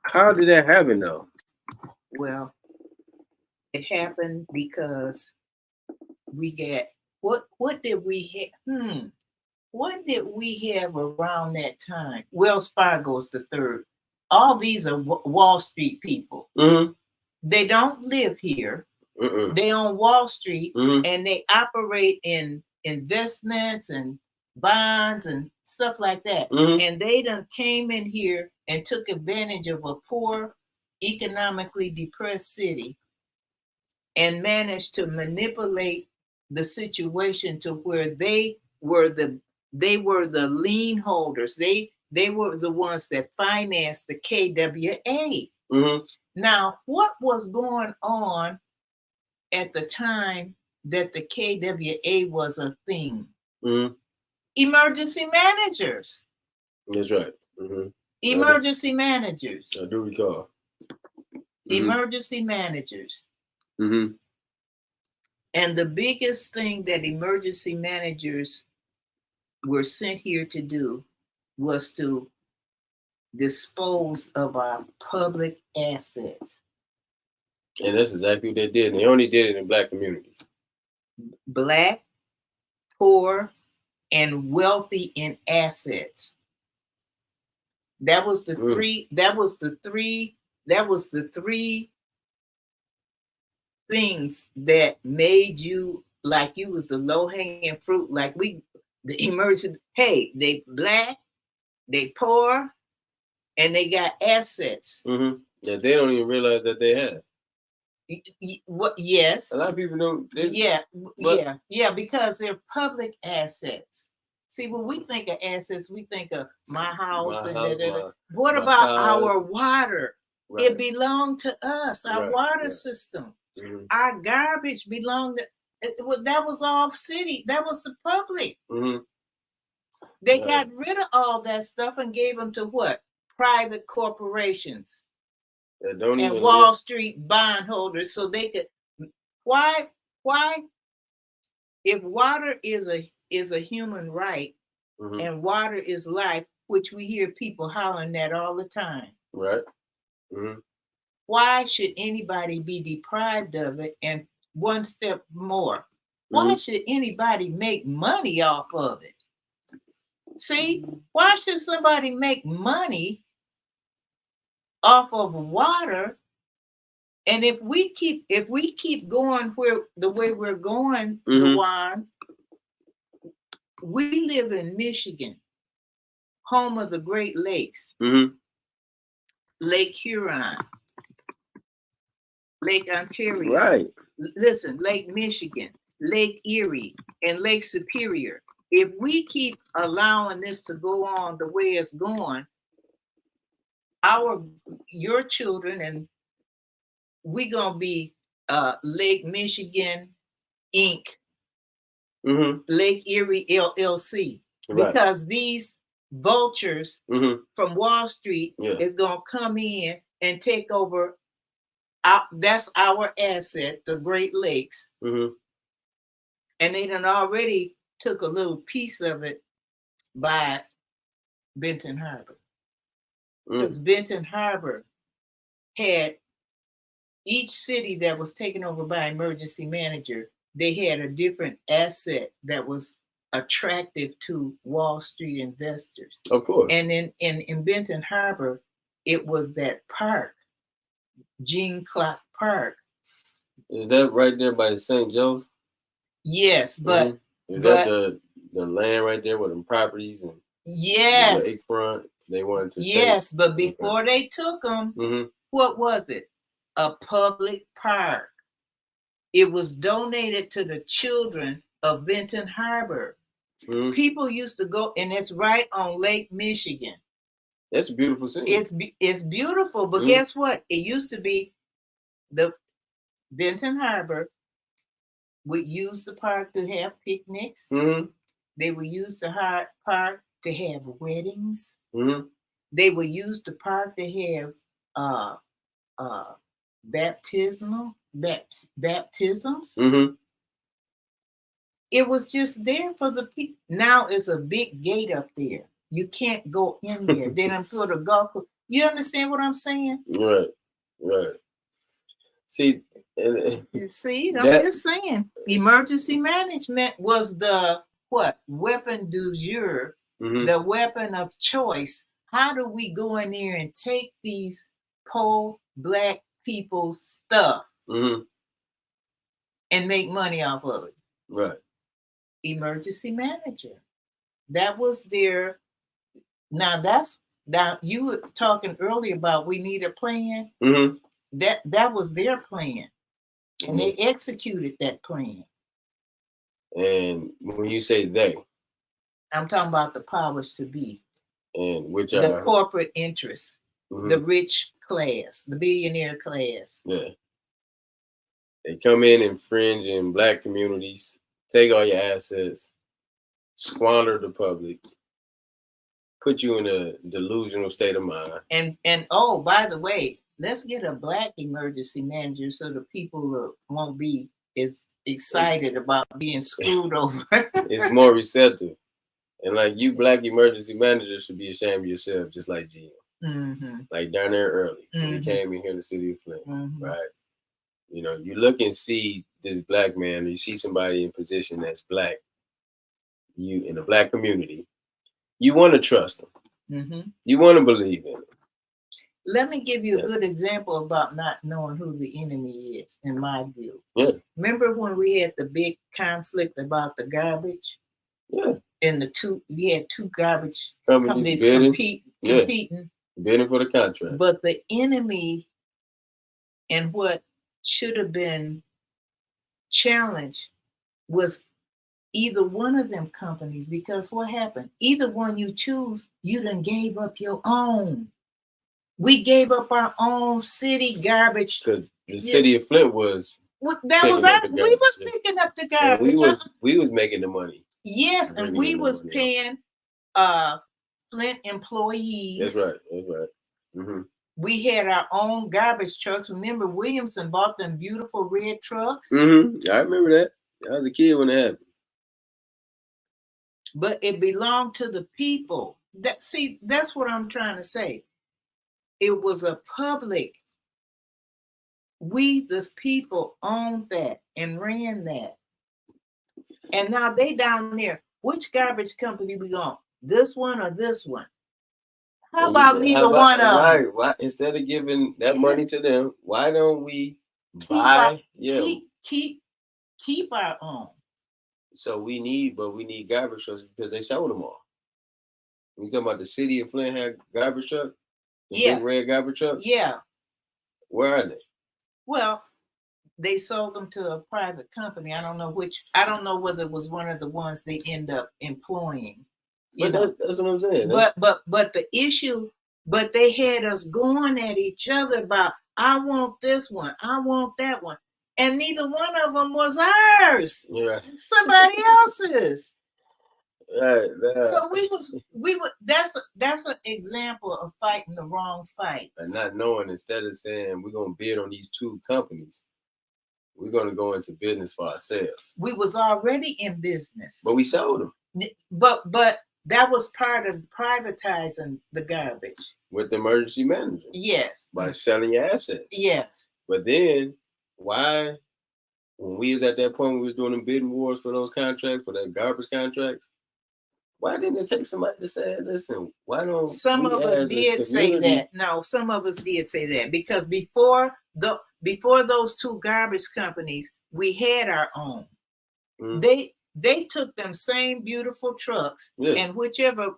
How did that happen though? Well, it happened because we got what did we have? What did we have around that time? Wells Fargo is the third. All these are Wall Street people. They don't live here. They on Wall Street and they operate in investments and bonds and stuff like that. And they done came in here and took advantage of a poor, economically depressed city and managed to manipulate the situation to where they were the lien holders. They were the ones that financed the KWA. Now, what was going on at the time that the KWA was a thing? Emergency managers. That's right. Emergency managers. I do recall. Emergency managers. And the biggest thing that emergency managers were sent here to do was to dispose of our public assets. And that's exactly what they did. And they only did it in Black communities. Black, poor, and wealthy in assets. That was the three. That was the three things that made you like you was the low-hanging fruit. Like the emergency. Hey, they Black, they poor, and they got assets. Yeah, they don't even realize that they have. What? Yes. A lot of people don't. Yeah, because they're public assets. See, when we think of assets, we think of my house. What about our water? Right. It belonged to us. Our water system. Our garbage belonged to. That was all city. That was the public. They got rid of all that stuff and gave them to what? Private corporations. And Wall Street bondholders, so they could. Why? If water is a human right, and water is life, which we hear people hollering that all the time. Right. Why should anybody be deprived of it? And one step more, why should anybody make money off of it? See, why should somebody make money off of water And if we keep going where the way we're going, Mhm. Dewan, we live in Michigan, home of the Great Lakes, Mhm. Lake Huron, Lake Ontario. Right. Listen, Lake Michigan, Lake Erie, and Lake Superior. If we keep allowing this to go on the way it's going, your children and we gonna be Lake Michigan Inc., Mhm. Lake Erie LLC, Right. because these vultures Mhm. from Wall Street Yeah. is gonna come in and take over. That's our asset, the Great Lakes, Mhm. and they done already took a little piece of it by Benton Harbor, because Benton Harbor had each city that was taken over by emergency manager. They had a different asset that was attractive to Wall Street investors. Of course. And in Benton Harbor, it was that park, Jean Clark Park. Is that right there by St. Joe's? Yes, but Is that the land right there with them properties and yes, the lakefront? They wanted to yes, take? but before they took them, what was it? A public park. It was donated to the children of Benton Harbor. People used to go, and it's right on Lake Michigan. That's a beautiful scene. It's beautiful, but guess what? It used to be the Benton Harbor would use the park to have picnics. They would use the park to have weddings. They would use the park to have baptisms. It was just there for the people. Now it's a big gate up there. You can't go in there. Then I'm put a golf club. You understand what I'm saying? Right. See, I'm just saying. Emergency management was the weapon du jour, the weapon of choice. How do we go in there and take these poor Black people's stuff and make money off of it? Right. Emergency manager. That was their. Now you were talking earlier about we need a plan. That was their plan, and they executed that plan. And when you say they, I'm talking about the powers to be, and which the are corporate interests, the rich class, the billionaire class. Yeah. They come in and infringe in Black communities, take all your assets, squander the public, put you in a delusional state of mind. And oh, by the way, let's get a Black emergency manager so the people won't be as excited about being screwed over. It's more receptive. And like you Black emergency managers should be ashamed of yourself, just like GM. Like down there early, when he came in here in the city of Flint, right? You know, you look and see this Black man, or you see somebody in position that's Black, you in the Black community, you want to trust them. You want to believe in them. Let me give you a good example about not knowing who the enemy is, in my view. Remember when we had the big conflict about the garbage? And we had two garbage companies competing. Bidding for the contract. But the enemy and what should have been challenged was either one of them companies, because what happened? Either one you choose, you done gave up your own. We gave up our own city garbage. Because the city of Flint was we was picking up the garbage. And we was making the money. Yes, and we was paying Flint employees. That's right. We had our own garbage trucks. Remember, Williamson bought them beautiful red trucks. I remember that. I was a kid when it happened. But it belonged to the people. That's what I'm trying to say. It was a public. We, the people, owned that and ran that. And now they down there. Which garbage company we on? This one or this one? How about neither one of them? Right. Why, instead of giving that money to them, why don't we buy? Keep our own. So we need garbage trucks because they sold them all. You talking about the city of Flint had garbage truck? The big red garbage truck? Yeah. Where are they? Well, they sold them to a private company. I don't know whether it was one of the ones they end up employing. That's what I'm saying. But the issue, but they had us going at each other about, I want this one, I want that one. And neither one of them was ours. Yeah. Somebody else's. Right. So we would that's an example of fighting the wrong fight. And not knowing, instead of saying we're gonna bid on these two companies, we're gonna go into business for ourselves. We was already in business. But we sold them. But that was part of privatizing the garbage. With the emergency manager. Yes. By selling your assets. Yes. But then why, when we was at that point, we was doing the bidding wars for those contracts, for that garbage contracts, why didn't it take somebody to say, listen, why don't some of us did say that? No, some of us did say that, because before those two garbage companies, we had our own. Mm-hmm. They took them same beautiful trucks, and whichever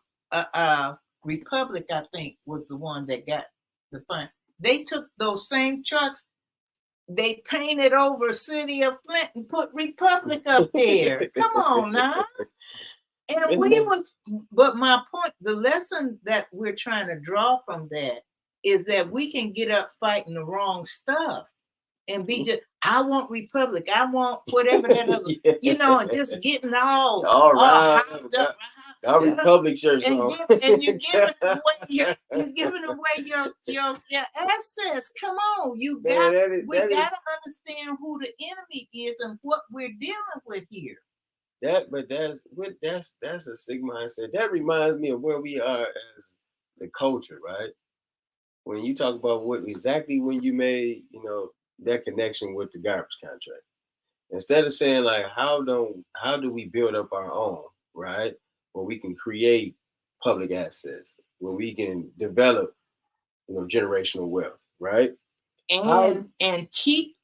Republic, I think, was the one that got the fund. They took those same trucks, they painted over City of Flint and put Republic up there. Come on now. And but my point, the lesson that we're trying to draw from that is that we can get up fighting the wrong stuff and be just, I want Republic, I want whatever that other, and just getting all hyped up. Our Republic shirts on. And you're giving away your assets. Come on, we gotta understand who the enemy is and what we're dealing with here. That's a sick mindset. That reminds me of where we are as the culture, right? When you talk about when you made, that connection with the garbage contract. Instead of saying like, how do we build up our own, right? Where we can create public assets, where we can develop, generational wealth, right? And keep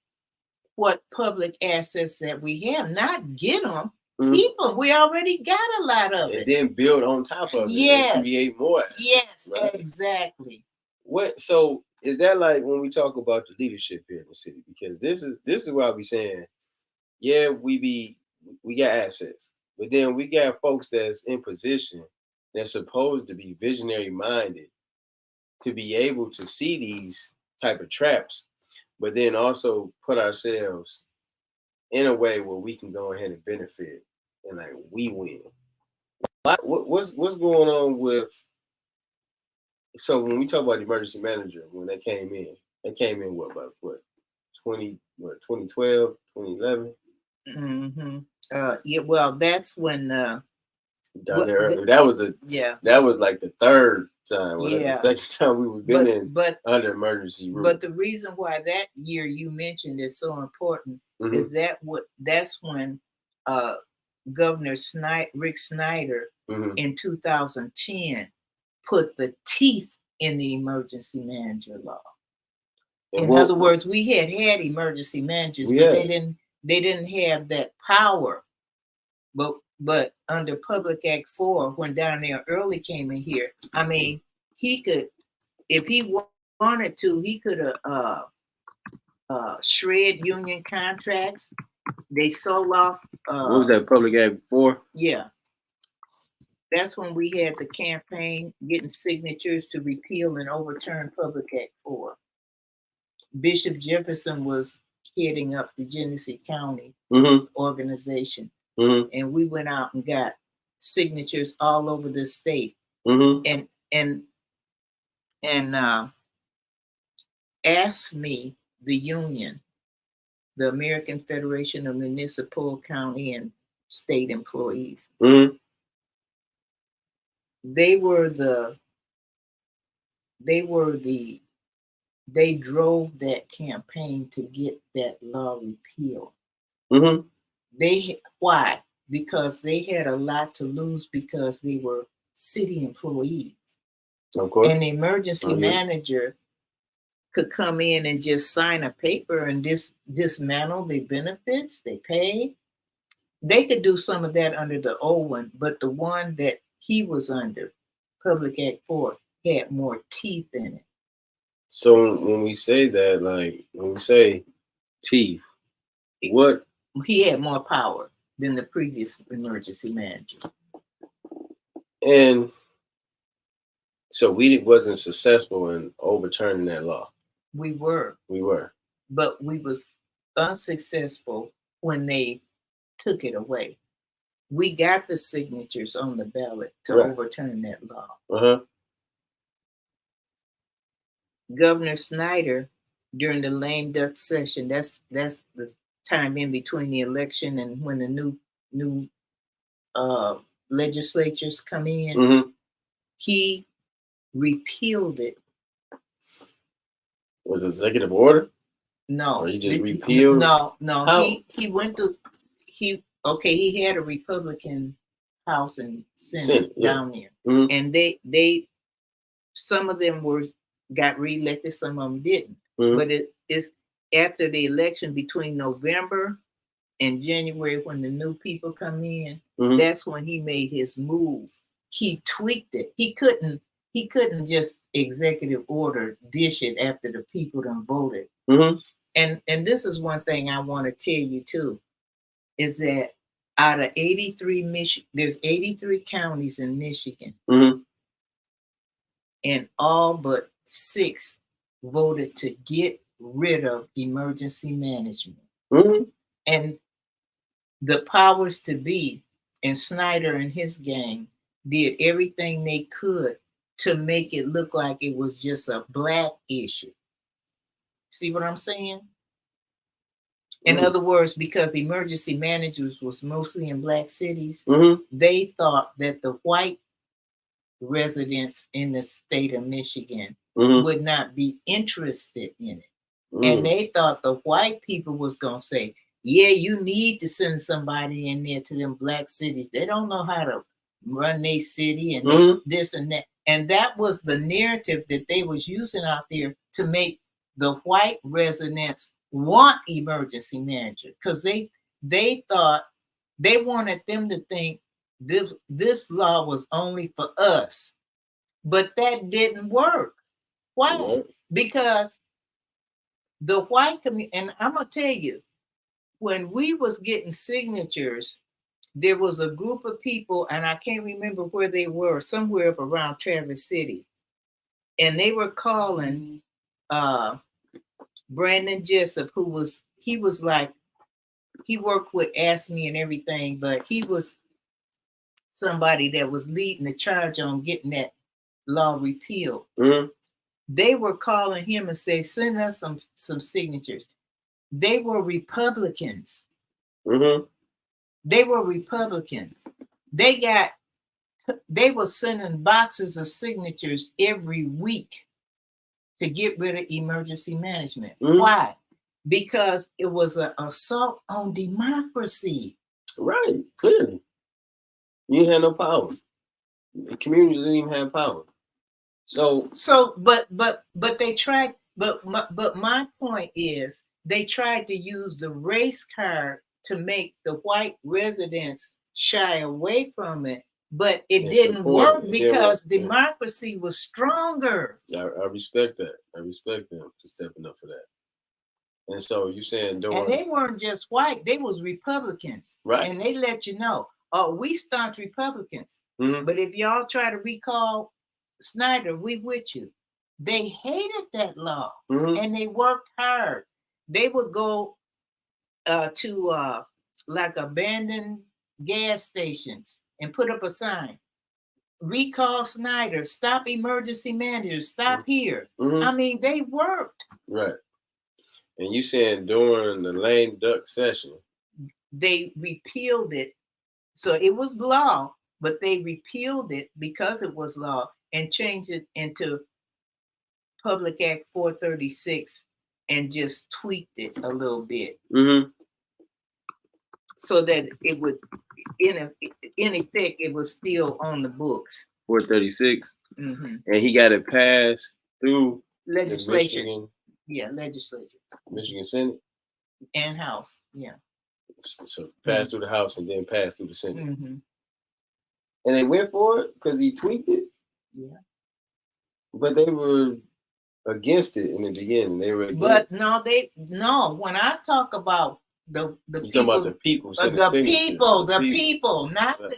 what public assets that we have, not get them. Keep them. We already got a lot of it. And then build on top of it and create more. Yes, right? Exactly. So is that like when we talk about the leadership here in the city? Because this is why we saying, we got assets, but then we got folks that's in position that's supposed to be visionary minded to be able to see these type of traps, but then also put ourselves in a way where we can go ahead and benefit and like we win. What's going on with? So when we talk about the emergency manager, when they came in what 2012, 2011? Mm-hmm. Well, that's when that was like the third time. The second time we were under emergency rule. But the reason why that year you mentioned is so important is that's when Governor Rick Snyder in 2010 put the teeth in the emergency manager law. In other words, we had emergency managers, but they didn't have that power. But under Public Act 4, when Donnell Early came in here, I mean, he could, if he wanted to, he could shred union contracts. They sold off. What was that, Public Act 4? Yeah. That's when we had the campaign getting signatures to repeal and overturn Public Act 4. Bishop Jefferson was heading up the Genesee County organization. And we went out and got signatures all over the state. And asked me, the union, the American Federation of Municipal, County, and State Employees. They drove that campaign to get that law repealed. Why? Because they had a lot to lose because they were city employees. Of course. And the emergency manager could come in and just sign a paper and dismantle the benefits they pay. They could do some of that under the old one, but the one that he was under, Public Act 4, had more teeth in it. So when we say that, like when we say teeth, what? He had more power than the previous emergency manager. And so we wasn't successful in overturning that law. We were. But we was unsuccessful when they took it away. We got the signatures on the ballot to overturn that law. Governor Snyder, during the lame duck session, that's the time in between the election and when the new legislatures come in, he repealed it. Was it executive order? No. Or he just repealed? No. How? He went to he had a Republican House and Senate down there. And they some of them got reelected, some of them didn't. But it's after the election between November and January when the new people come in, that's when he made his move. He tweaked it. He couldn't just executive order dish it after the people done voted. And this is one thing I want to tell you too, is that out of 83 there's 83 counties in Michigan, and all but 6 voted to get rid of emergency management. And the powers to be, and Snyder and his gang did everything they could to make it look like it was just a black issue. See what I'm saying? In other words, because emergency managers was mostly in black cities, they thought that the white residents in the state of Michigan would not be interested in it. And they thought the white people was going to say, yeah, you need to send somebody in there to them black cities. They don't know how to run their city and this and that. And that was the narrative that they was using out there to make the white residents want emergency manager, because they thought they wanted them to think this law was only for us. But that didn't work. Why? Because the white community, and I'm gonna tell you, when we was getting signatures, there was a group of people, and I can't remember where they were, somewhere up around Traverse City, and they were calling Brandon Jessup, he was like, he worked with ASME and everything, but he was somebody that was leading the charge on getting that law repealed. They were calling him and say, send us some signatures. They were Republicans. They were Republicans. They were sending boxes of signatures every week to get rid of emergency management. Why? Because it was an assault on democracy. Right, clearly. You had no power. The communities didn't even have power. But they tried. But my point is, they tried to use the race card to make the white residents shy away from it, but it didn't work because democracy was stronger. I respect that. I respect them for stepping up for that. And so you saying, and they weren't just white; they was Republicans, right? And they let you know, oh, we staunch Republicans, but if y'all try to recall Snyder, we with you. They hated that law, and they worked hard. They would go to like abandoned gas stations and put up a sign, recall Snyder, stop emergency managers, stop here. I mean, they worked. Right. And you saying during the lame duck session, they repealed it. So it was law, but they repealed it because it was law and changed it into Public Act 436 and just tweaked it a little bit. So that it would, in effect, it was still on the books. 436, Mm-hmm. and he got it passed through Legislature. the Legislature. Michigan Senate. And House. Yeah. So passed through the House and then passed through the Senate. Mm-hmm. And they went for it because he tweaked it. Yeah. But they were against it in the beginning. They were But no, when I talk about the you people, talking about the people, the people, not right.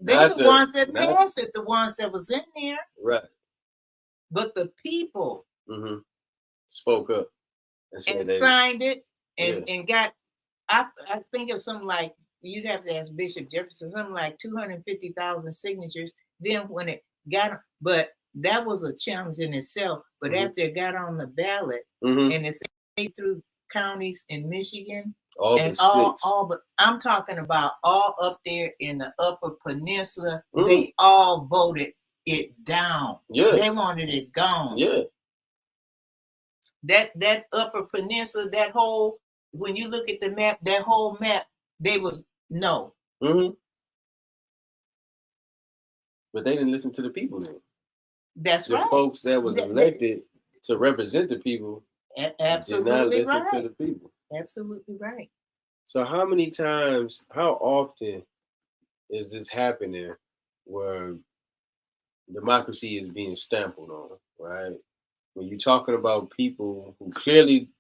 They're the ones that passed it, the ones that was in there. Right. But the people spoke up and said they signed it and got, I think it's something like, you'd have to ask Bishop Jefferson, something like 250,000 signatures. Then when it got, but that was a challenge in itself. But after it got on the ballot and it's through counties in Michigan, all but I'm talking about all up there in the Upper Peninsula, they all voted it down. Yeah. They wanted it gone. Yeah. That Upper Peninsula, that whole, when you look at the map, that whole map, they was no. But they didn't listen to the people then. That's right. The folks that was elected to represent the people absolutely did not listen right. to the people. Absolutely right. So how often is this happening where democracy is being stamped on, right? When you're talking about people who clearly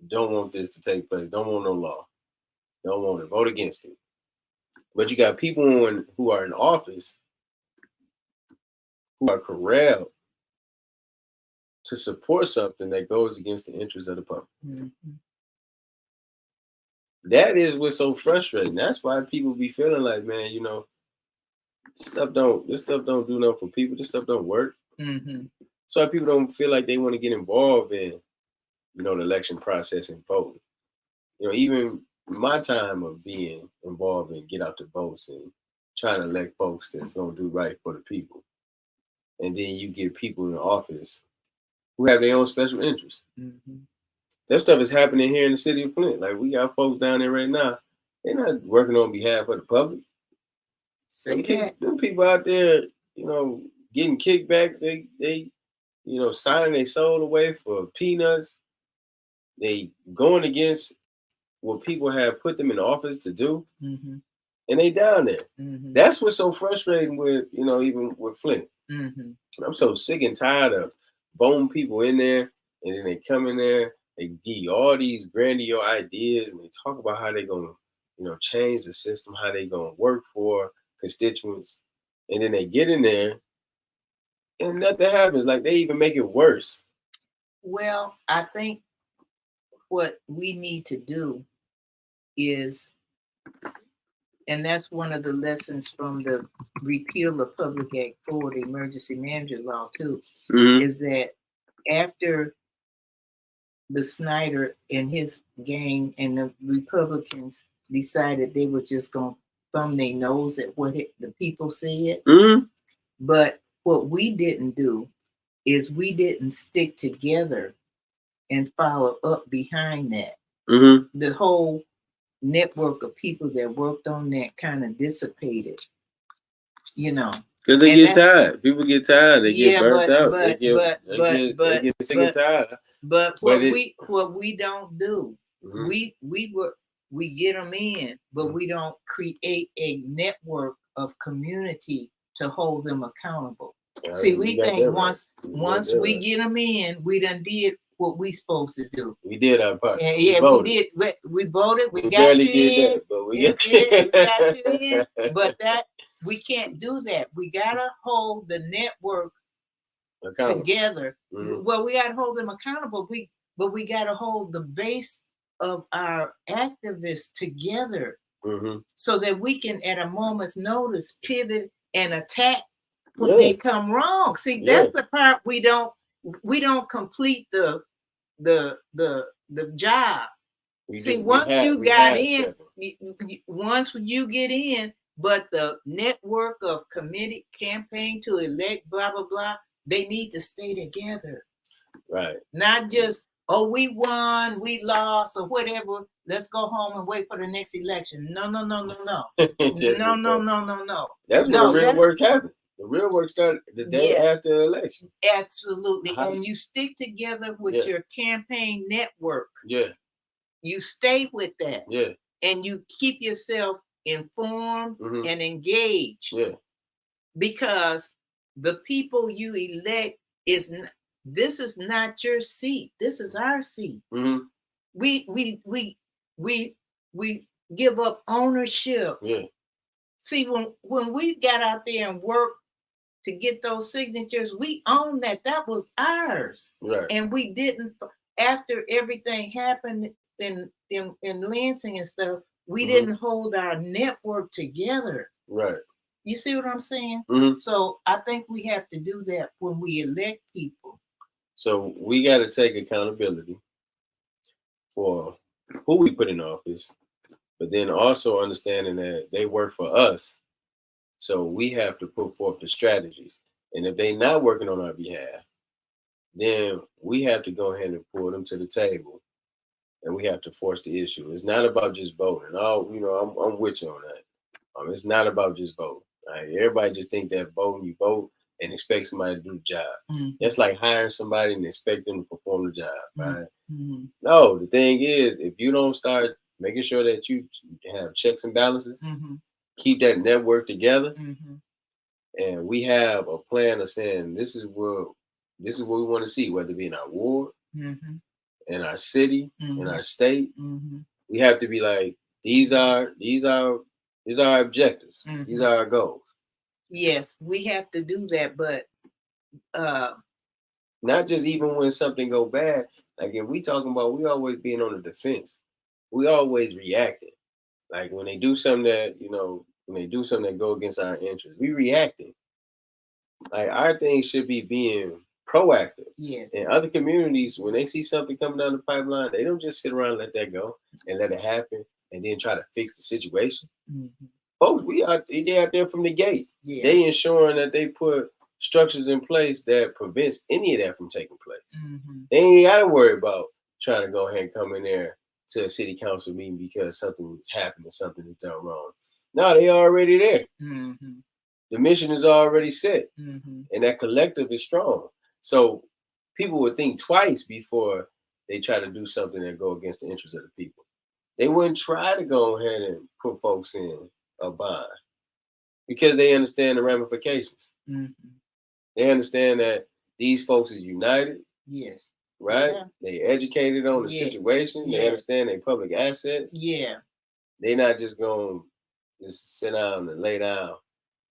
don't want this to take place, don't want no law, don't want to vote against it. But you got people who are in office who are corralled to support something that goes against the interests of the public. That is what's so frustrating. That's why people be feeling like, man, this stuff don't do nothing for people. This stuff don't work. That's why people don't feel like they want to get involved in, the election process and voting. Even my time of being involved in get out the votes and trying to elect folks that's gonna do right for the people. And then you get people in office who have their own special interests. That stuff is happening here in the city of Flint. Like, we got folks down there right now. They're not working on behalf of the public. Them people out there, getting kickbacks. They signing their soul away for peanuts. They going against what people have put them in office to do. And they down there. That's what's so frustrating with, even with Flint. I'm so sick and tired of voting people in there, and then they come in there, they give you all these grandiose ideas, and they talk about how they're gonna, change the system, how they're gonna work for constituents, and then they get in there, and nothing happens. Like, they even make it worse. Well, I think what we need to do is, and that's one of the lessons from the repeal of Public Act 4, the emergency management law too, is that after the Snyder and his gang and the Republicans decided they was just going to thumb their nose at what the people said. But what we didn't do is we didn't stick together and follow up behind that. The whole network of people that worked on that kind of dissipated, because they get tired. People get tired. They get burnt out. They get sick and tired. But what we don't do, we get them in, but we don't create a network of community to hold them accountable. See, we think once we get them in, we done did what we supposed to do. We did our part. We did. We voted. We got you in. That, but we got you in. But that we can't do that. We gotta hold the network together. Well, we gotta hold them accountable. But we gotta hold the base of our activists together, so that we can, at a moment's notice, pivot and attack when they come wrong. See, that's the part we don't complete the job. Once you get in, but the network of committee campaign to elect blah blah blah, they need to stay together. Right. Not just, we won, we lost, or whatever. Let's go home and wait for the next election. No. No. That's where the real work happens. The real work started the day after the election. Absolutely. And you stick together with your campaign network. Yeah. You stay with that. Yeah. And you keep yourself informed and engaged. Yeah. Because the people you elect this is not your seat. This is our seat. We give up ownership. Yeah. See, when we got out there and worked to get those signatures, we owned that. That was ours. Right. And we didn't, after everything happened in Lansing and stuff, we didn't hold our network together. Right. You see what I'm saying? So I think we have to do that when we elect people. So we got to take accountability for who we put in office, but then also understanding that they work for us. So we have to put forth the strategies. And if they're not working on our behalf, then we have to go ahead and pull them to the table, and we have to force the issue. It's not about just voting. I'm with you on that. It's not about just voting. Right? Everybody just think that voting, you vote and expect somebody to do the job. That's like hiring somebody and expect them to perform the job, right? No, the thing is, if you don't start making sure that you have checks and balances, keep that network together, and we have a plan of saying this is what we want to see, whether it be in our ward, in our city, in our state. We have to be like, these are our objectives. These are our goals. Yes, we have to do that, but not just even when something go bad. Like if we talking about, we always being on the defense. We always reacting. Like when they do something that go against our interests, we reacting. Like our thing should be being proactive. Yes. In other communities, when they see something coming down the pipeline, they don't just sit around and let that go and let it happen and then try to fix the situation. Folks, they out there from the gate. Yeah. They ensuring that they put structures in place that prevents any of that from taking place. They ain't got to worry about trying to go ahead and come in there to a city council meeting because something is happening, something is done wrong. No, they already there. The mission is already set, and that collective is strong. So people would think twice before they try to do something that go against the interests of the people. They wouldn't try to go ahead and put folks in a bind because they understand the ramifications. They understand that these folks is united. Yes. Right? Yeah. They educated on the situation. They understand their public assets. Yeah. They're not just going to just sit down and lay down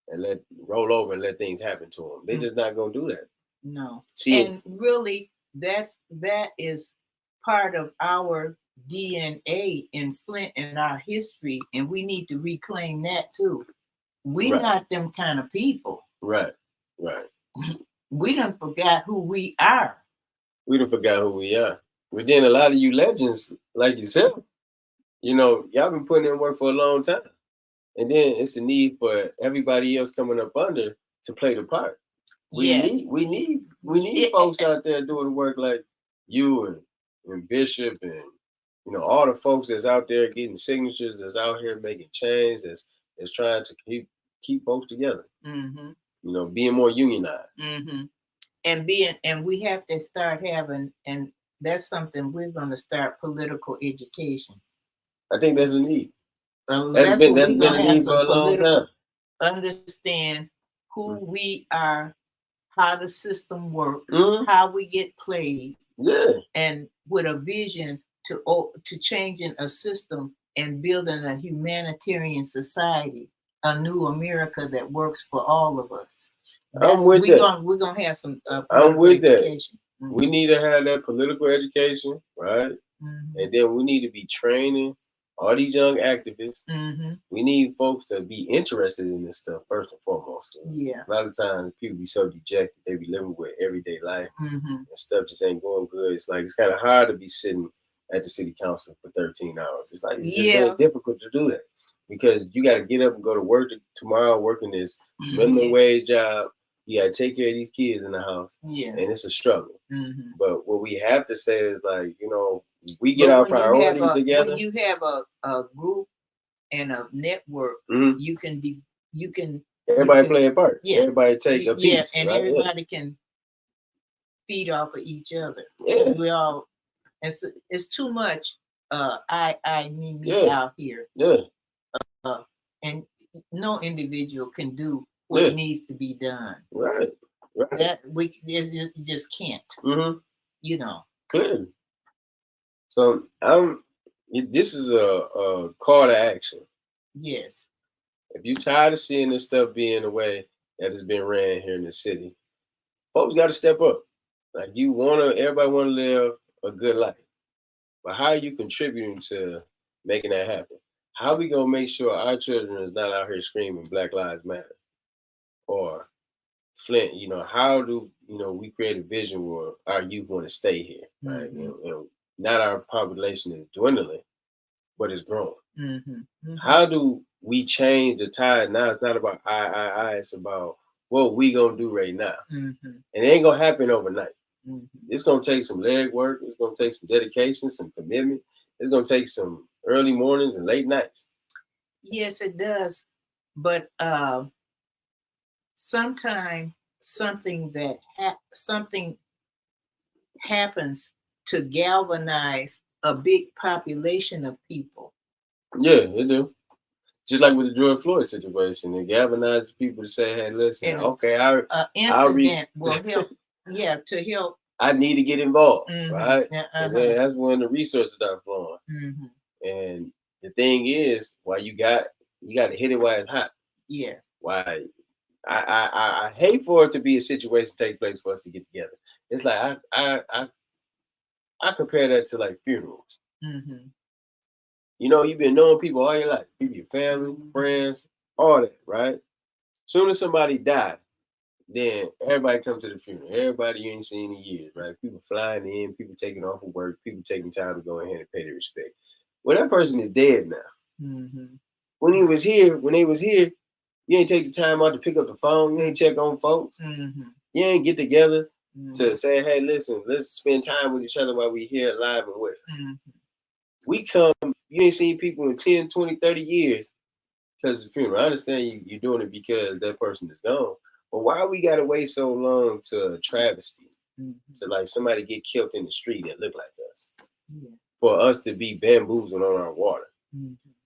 and roll over and let things happen to them. They're just not going to do that. No. See, and really, that is part of our DNA in Flint and our history, and we need to reclaim that too. We're not them kind of people. Right. We done forgot who we are. We done forgot who we are. But then a lot of you legends, like yourself, y'all been putting in work for a long time. And then it's a need for everybody else coming up under to play the part. We need folks out there doing the work like you and Bishop and all the folks that's out there getting signatures, that's out here making change, that's trying to keep folks together. Being more unionized. And we have to start having, and that's something we're going to start, political education. I think there's a need. That's been a need for a long time. Understand who we are, how the system works, how we get played, and with a vision to changing a system and building a humanitarian society, a new America that works for all of us. We're gonna have some. I'm with education. that. We need to have that political education, right? And then we need to be training all these young activists. We need folks to be interested in this stuff first and foremost. Yeah. A lot of times people be so dejected, they be living with everyday life and stuff just ain't going good. It's like it's kind of hard to be sitting at the city council for 13 hours. It's like it's just very difficult to do that because you got to get up and go to work tomorrow, working this minimum wage job. You got to take care of these kids in the house. Yeah. And it's a struggle. But what we have to say is like, we get our priorities together. When you have a group and a network, you can everybody play a part. Yeah. Everybody take a piece. And right? everybody can feed off of each other. Yeah. We all. It's too much. Me out here. Yeah. And no individual can do what needs to be done. Right. That you just can't. You know. Clearly. So this is a call to action. Yes. If you're tired of seeing this stuff being the way that it's been ran here in the city, folks got to step up. Like everybody want to live a good life. But how are you contributing to making that happen? How are we gonna make sure our children is not out here screaming Black Lives Matter? Or Flint, how do we create a vision where our youth want to stay here? Right? Not our population is dwindling, but it's growing. How do we change the tide? Now it's not about I, it's about what we gonna do right now. And it ain't gonna happen overnight. It's gonna take some leg work, it's gonna take some dedication, some commitment, it's gonna take some early mornings and late nights. Yes, it does. But sometimes something happens to galvanize a big population of people. Yeah, it do. Just like with the George Floyd situation, it galvanizes people to say, "Hey, listen, okay, incident will help." Yeah, to help. I need to get involved, right? And then that's when the resources start flowing. And the thing is, why you got to hit it while it's hot. Yeah. Why? I hate for it to be a situation take place for us to get together. It's like I compare that to like funerals. You've been knowing people all your life, people, your family, friends, all that, right? Soon as somebody died, then everybody comes to the funeral. Everybody you ain't seen in years, right? People flying in, people taking off of work, people taking time to go ahead and pay their respect. Well, that person is dead now. When they was here, you ain't take the time out to pick up the phone. You ain't check on folks. You ain't get together to say, hey, listen, let's spend time with each other while we here alive and well. We come, you ain't seen people in 10, 20, 30 years because of the funeral. I understand you're doing it because that person is gone. But why we got to wait so long to travesty, to like somebody get killed in the street that look like us? For us to be bamboozled on our water.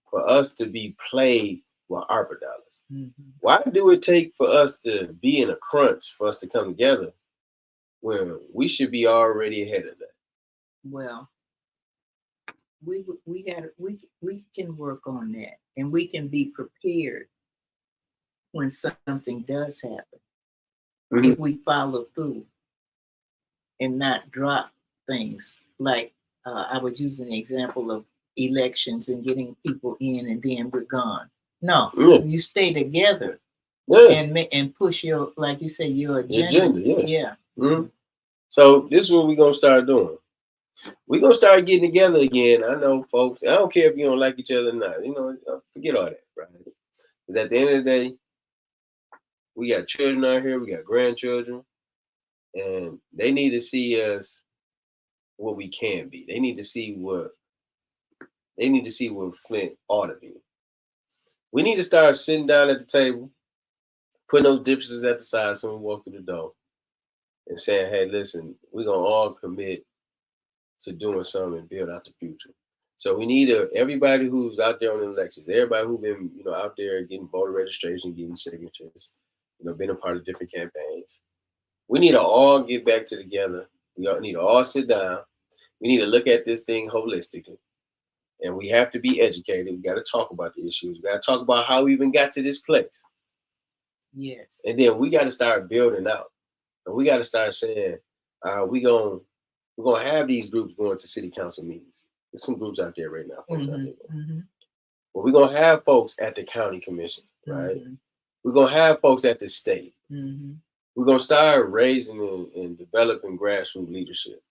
For us to be played with ARPA dollars. Why do it take for us to be in a crunch for us to come together when we should be already ahead of that? Well, we can work on that, and we can be prepared when something does happen. If we follow through and not drop things like I was using the example of elections and getting people in and then we're gone. No, you stay together and push your, like you say, your agenda. So this is what we're gonna start doing. We're gonna start getting together again. I know, folks. I don't care if you don't like each other or not. Forget all that, right? Because at the end of the day, we got children out here. We got grandchildren, and they need to see us what we can be. They need to see what Flint ought to be. We need to start sitting down at the table, putting those differences at the side so we walk through the door, and saying, "Hey, listen, we're gonna all commit to doing something and build out the future." So we need everybody who's out there on the elections, everybody who's been out there getting voter registration, getting signatures, been a part of different campaigns. We need to all get back together. We all need to all sit down. We need to look at this thing holistically. And we have to be educated. We got to talk about the issues. We got to talk about how we even got to this place. Yes. And then we got to start building out. And we got to start saying, we're gonna have these groups going to city council meetings. There's some groups out there right now. Folks out there. But we're gonna have folks at the county commission, right? We're gonna have folks at the state. We're gonna start raising and developing grassroots leadership.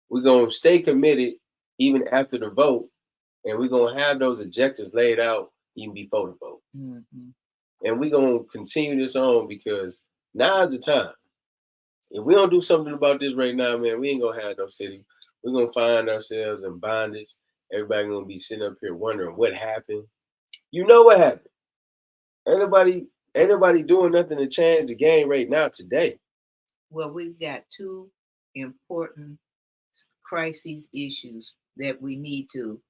We're gonna stay committed even after the vote, and we're gonna have those objectives laid out even before the vote. And we're gonna continue this on because now's the time. If we don't do something about this right now, man, we ain't gonna have no city. We're gonna find ourselves in bondage. Everybody gonna be sitting up here wondering what happened. You know what happened. Ain't nobody Ain't nobody doing nothing to change the game right now today. Well, we've got two important crises issues that we need to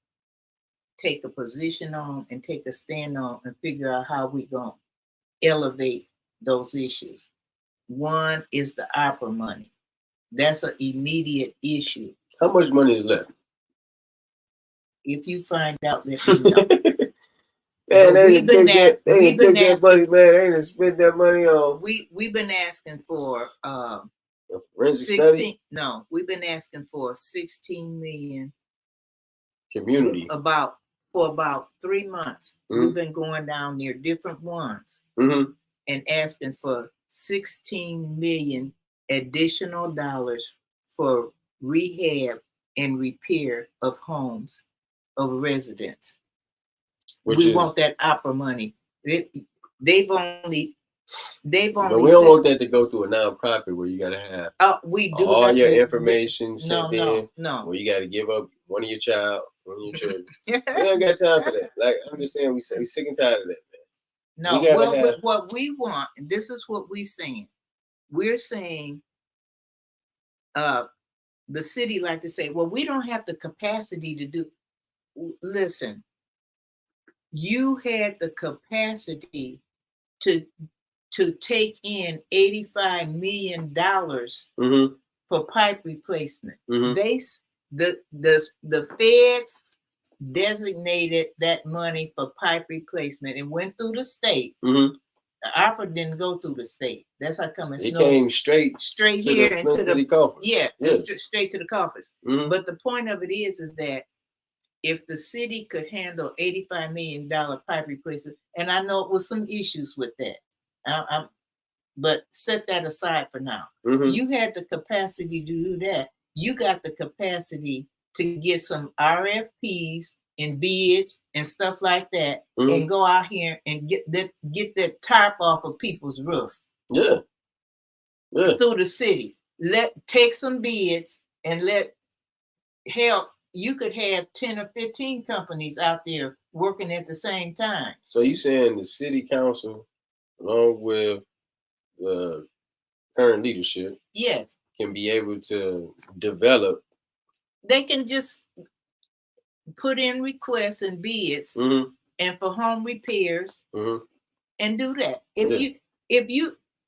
take a position on and take a stand on and figure out how we're going to elevate those issues. One is the opera money. That's an immediate issue. How much money is left? If you find out, let me know. Man, they didn't take that money, man. They didn't spend that money on. We've been asking for forensic study? No, we've been asking for 16 million community for about 3 months. Mm-hmm. We've been going down near different ones and asking for 16 million additional dollars for rehab and repair of homes of residents. We want that opera money. They've only. But we don't want that to go through a nonprofit where you gotta have we do all your information sent in. No. Where you gotta give up one of your children. We don't got time for that. Like I'm just saying, we sick and tired of that, man. No, what we want, and this is what we're saying. We're saying, the city like to say, well, we don't have the capacity to do. Listen, you had the capacity to take in $85 million for pipe replacement. The feds designated that money for pipe replacement and went through the state. The opera didn't go through the state. That's how come it came straight here into the coffers. Yeah, straight to the coffers. But the point of it is that if the city could handle $85 million pipe replacement, and I know it was some issues with that, but set that aside for now. You had the capacity to do that. You got the capacity to get some RFPs and bids and stuff like that, and go out here and get that tarp off of people's roof. Yeah. Through the city. Take some bids and help. You could have 10 or 15 companies out there working at the same time. So you saying the city council, along with the current leadership, yes, can be able to develop. They can just put in requests and bids and for home repairs and do that.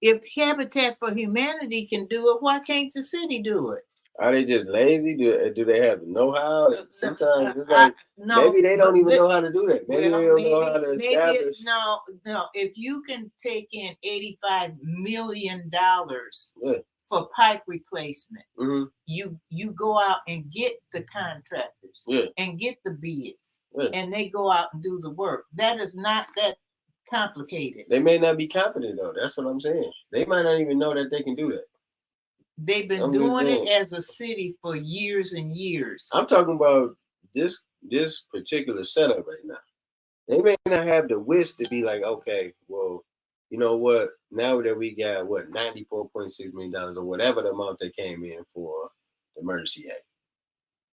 If Habitat for Humanity can do it, why can't the city do it? Are they just lazy? Do they have the know-how? Sometimes it's like maybe they don't even know how to do that. Maybe they don't know how to establish. No. If you can take in $85 million for pipe replacement, you go out and get the contractors and get the bids, and they go out and do the work. That is not that complicated. They may not be competent though. That's what I'm saying. They might not even know that they can do that. They've been doing it as a city for years and years. I'm talking about this particular setup right now. They may not have the wits to be like, okay, well, you know what? Now that we got $94.6 million or whatever the amount that came in for the Emergency Act,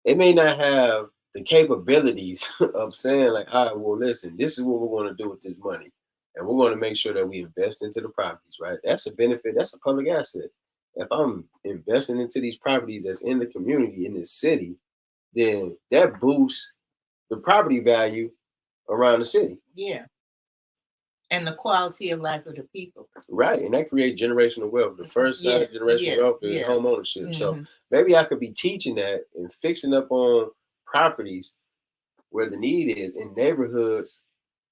they may not have the capabilities of saying like, all right, well, listen, this is what we're going to do with this money, and we're going to make sure that we invest into the properties. Right? That's a benefit. That's a public asset. If I'm investing into these properties that's in the community, in the city, then that boosts the property value around the city. Yeah. And the quality of life of the people. Right. And that creates generational wealth. The first side of generational wealth is home ownership. So maybe I could be teaching that and fixing up on properties where the need is in neighborhoods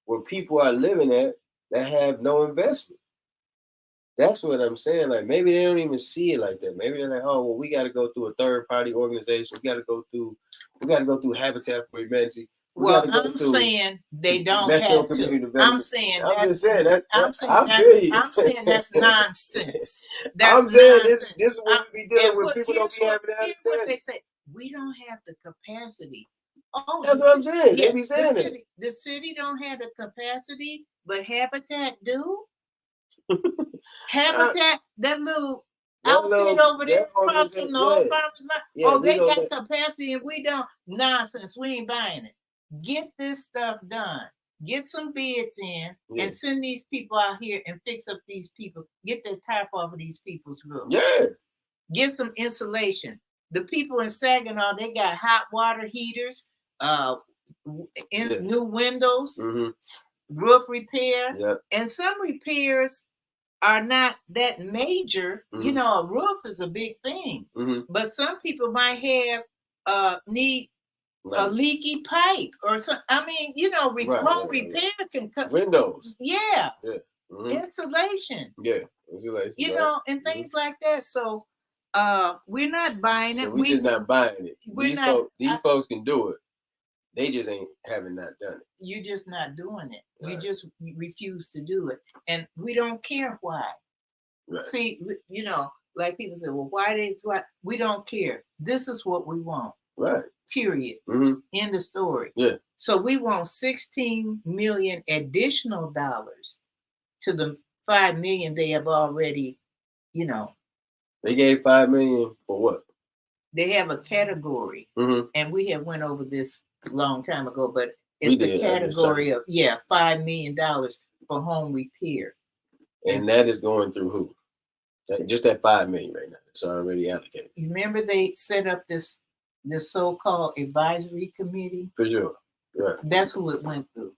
where people are living at that have no investment. That's what I'm saying. Like maybe they don't even see it like that. Maybe they're like, oh, well, we got to go through a third party organization. We got to go through Habitat for Humanity. Well, I'm saying they don't have to. I'm saying that's nonsense. I'm saying this is what we be dealing with. People don't be having to understand. What they say, we don't have the capacity. Oh, that's what I'm saying. They be saying it. The city don't have the capacity, but Habitat do. Habitat, that little outfit over there across from the old farmers market. They got capacity and we don't. Nonsense. We ain't buying it. Get this stuff done. get some bids in Yeah. and send these people out here and fix up these people. Get the top off of these people's roofs. Yeah. Get some insulation. The people in Saginaw, they got hot water heaters, new windows, roof repair, and some repairs are not that major. You know, a roof is a big thing, but some people might have need a leaky pipe or something. I mean, you know, home repair can cut windows. Yeah. Insulation. Yeah. Insulation. You know, and things like that. So we're not buying it. We're just not buying it. These folks can do it. They just haven't not done it. You're just not doing it. Right. You just refuse to do it. And we don't care why. Right. See, you know, like people say, well, why? We don't care. This is what we want. Right. Period. End of story. Yeah. So we want 16 million additional dollars to the 5 million they have already, you know. They gave 5 million for what? They have a category, and we have went over this a long time ago, but it's the category of $5 million for home repair. And that is going through who? Just that 5 million right now. It's already allocated. You remember they set up this so-called advisory committee? For sure. Right. That's who it went through.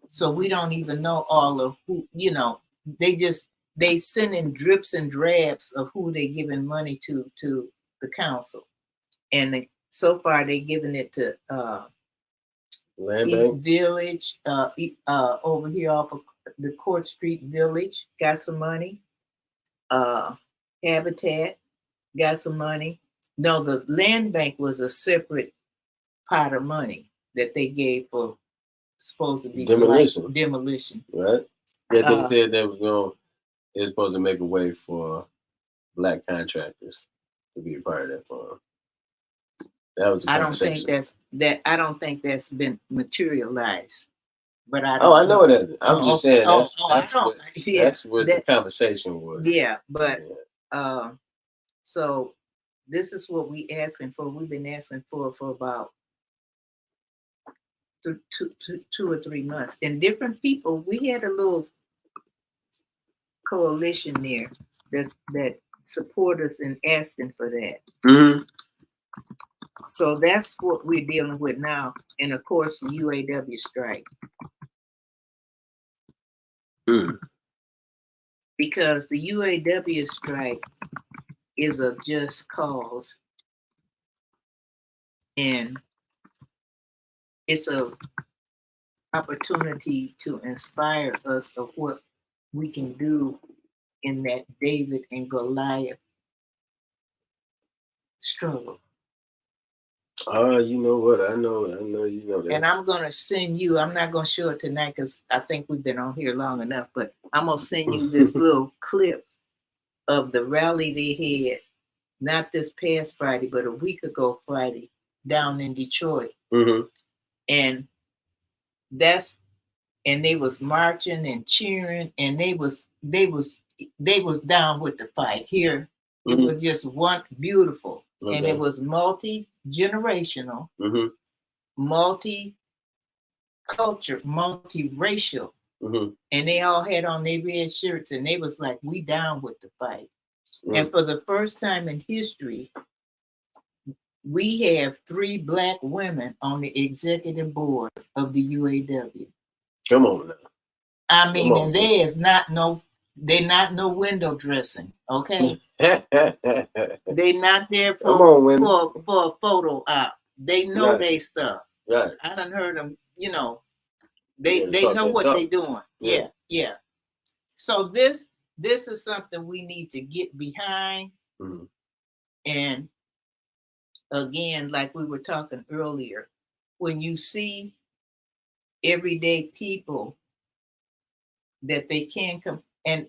So we don't even know all of who, you know, they send in drips and drabs of who they giving money to the council. And so far they giving it to Land East Bank Village, over here off of the Court Street Village, got some money. Habitat got some money. No, the land bank was a separate pot of money that they gave for supposed to be demolition. Demolition. Right. Yeah, they said they was supposed to make a way for Black contractors to be a part of that fund. That was the conversation. I don't think that's been materialized. But I know it hasn't. I'm just saying that's what the conversation was. Yeah, but so this is what we asking for. We've been asking for about 2 or 3 months. And different people, we had a little coalition there that support us in asking for that. So that's what we're dealing with now. And of course, the UAW strike. Because the UAW strike is a just cause. And it's an opportunity to inspire us of what we can do in that David and Goliath struggle. You know what? I know you know that. And I'm going to send you, I'm not going to show it tonight because I think we've been on here long enough, but I'm going to send you this little clip of the rally they had, not this past Friday, but a week ago Friday, down in Detroit. And they was marching and cheering, and they was down with the fight. Here, it was just one beautiful. Okay. And it was multi-generational, multi-culture, multi-racial. And they all had on their red shirts, and they was like, we down with the fight. And for the first time in history, we have 3 Black women on the executive board of the UAW. Come on now. I mean, and they're not no window dressing, okay? They not there for a photo op. They know they stuff. Right. I done heard them, you know, they know what they're doing. Yeah. So this is something we need to get behind. And again, like we were talking earlier, when you see everyday people that they can come and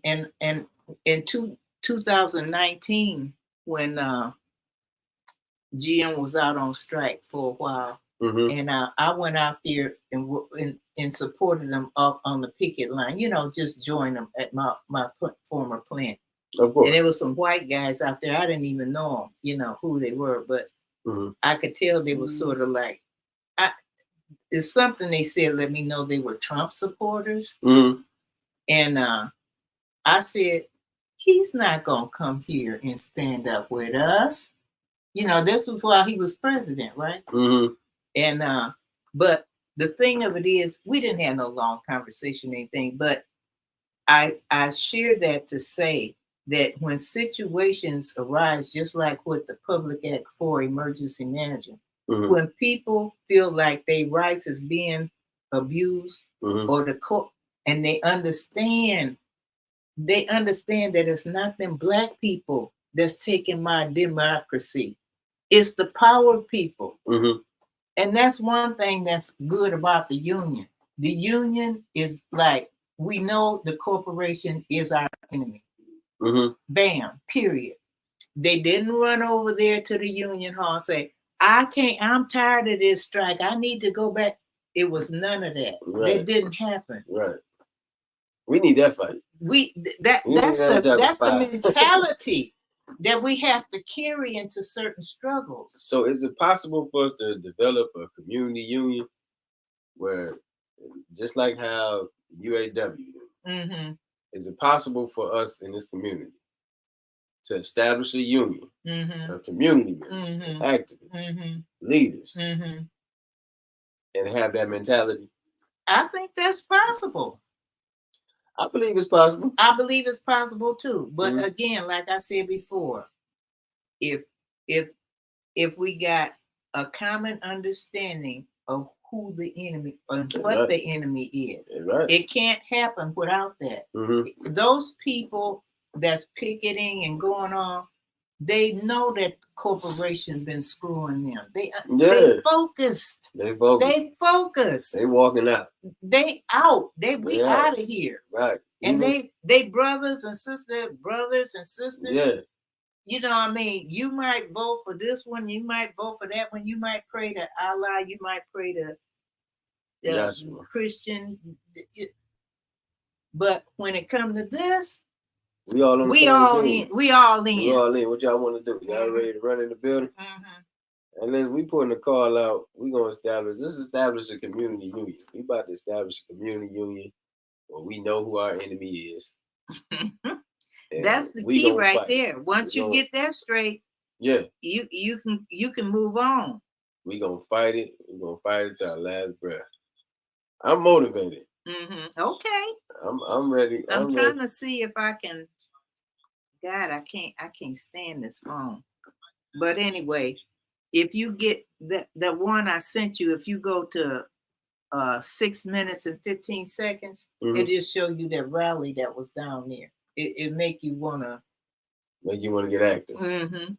in 2019 when GM was out on strike for a while, and I went out there and supported them up on the picket line, you know, just join them at my former plant. Of course. And there was some white guys out there. I didn't even know them, you know, who they were, but I could tell they were sort of like, it's something they said, let me know they were Trump supporters. Mm-hmm. And I said, he's not going to come here and stand up with us. You know, this was while he was president, right? Mm-hmm. And, but the thing of it is, we didn't have no long conversation or anything, but I shared that to say that when situations arise, just like with the Public Act 4 emergency management, Mm-hmm. when people feel like their rights is being abused, Mm-hmm. or the court, and they understand that it's not them black people that's taking my democracy. It's the power people. Mm-hmm. And that's one thing that's good about the union. The union is like, we know the corporation is our enemy. Mm-hmm. Bam, period. They didn't run over there to the union hall and say, I'm tired of this strike. I need to go back. It was none of that. Right. That didn't happen. Right. We need that fight. That's the mentality that we have to carry into certain struggles. So is it possible for us to develop a community union where, just like how UAW, Mm-hmm. is it possible for us in this community to establish a union, Mm-hmm. a community members, Mm-hmm. activists, Mm-hmm. leaders, Mm-hmm. and have that mentality? I think that's possible. I believe it's possible. I believe it's possible too. But Mhm. again, like I said before, if we got a common understanding of who the enemy and what the enemy is, it can't happen without that. Mm-hmm. Those people that's picketing and going on, they know that the corporation been screwing them. They focused. They focused. They focused. They walking out. They out. We out of here. Right. And they brothers and sisters. Yeah. You know what I mean? You might vote for this one. You might vote for that one. You might pray to Allah. You might pray to Christian. But when it comes to this, we all in. We all in. What y'all want to do? Y'all ready to run in the building? Mm-hmm. And then we putting a call out. We gonna establish a community union. We about to establish a community union where we know who our enemy is. That's the key right there. Once you get that straight, yeah, you can move on. We gonna fight it. We gonna fight it to our last breath. I'm motivated. Mm-hmm. Okay. I'm ready. I'm trying to see if I can. God, I can't stand this phone. But anyway, if you get the one I sent you, if you go to 6 minutes and 15 seconds, it just show you that rally that was down there. It make you wanna get active. Mm-hmm.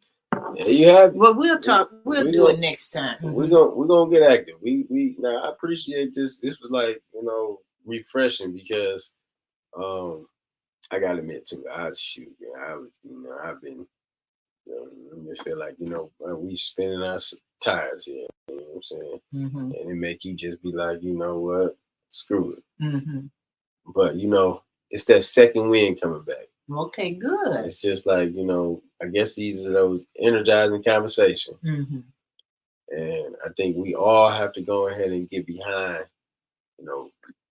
Yeah, you have. Well, we'll talk. We'll do it next time. We're gonna get active. Now I appreciate this. This was like, refreshing because I gotta admit too, I've been I feel like, we spinning our tires here, you know what I'm saying? Mm-hmm. And it make you just be like, you know what, screw it. Mm-hmm. But it's that second wind coming back. Okay, good. It's just like, I guess these are those energizing conversations. Mm-hmm. And I think we all have to go ahead and get behind,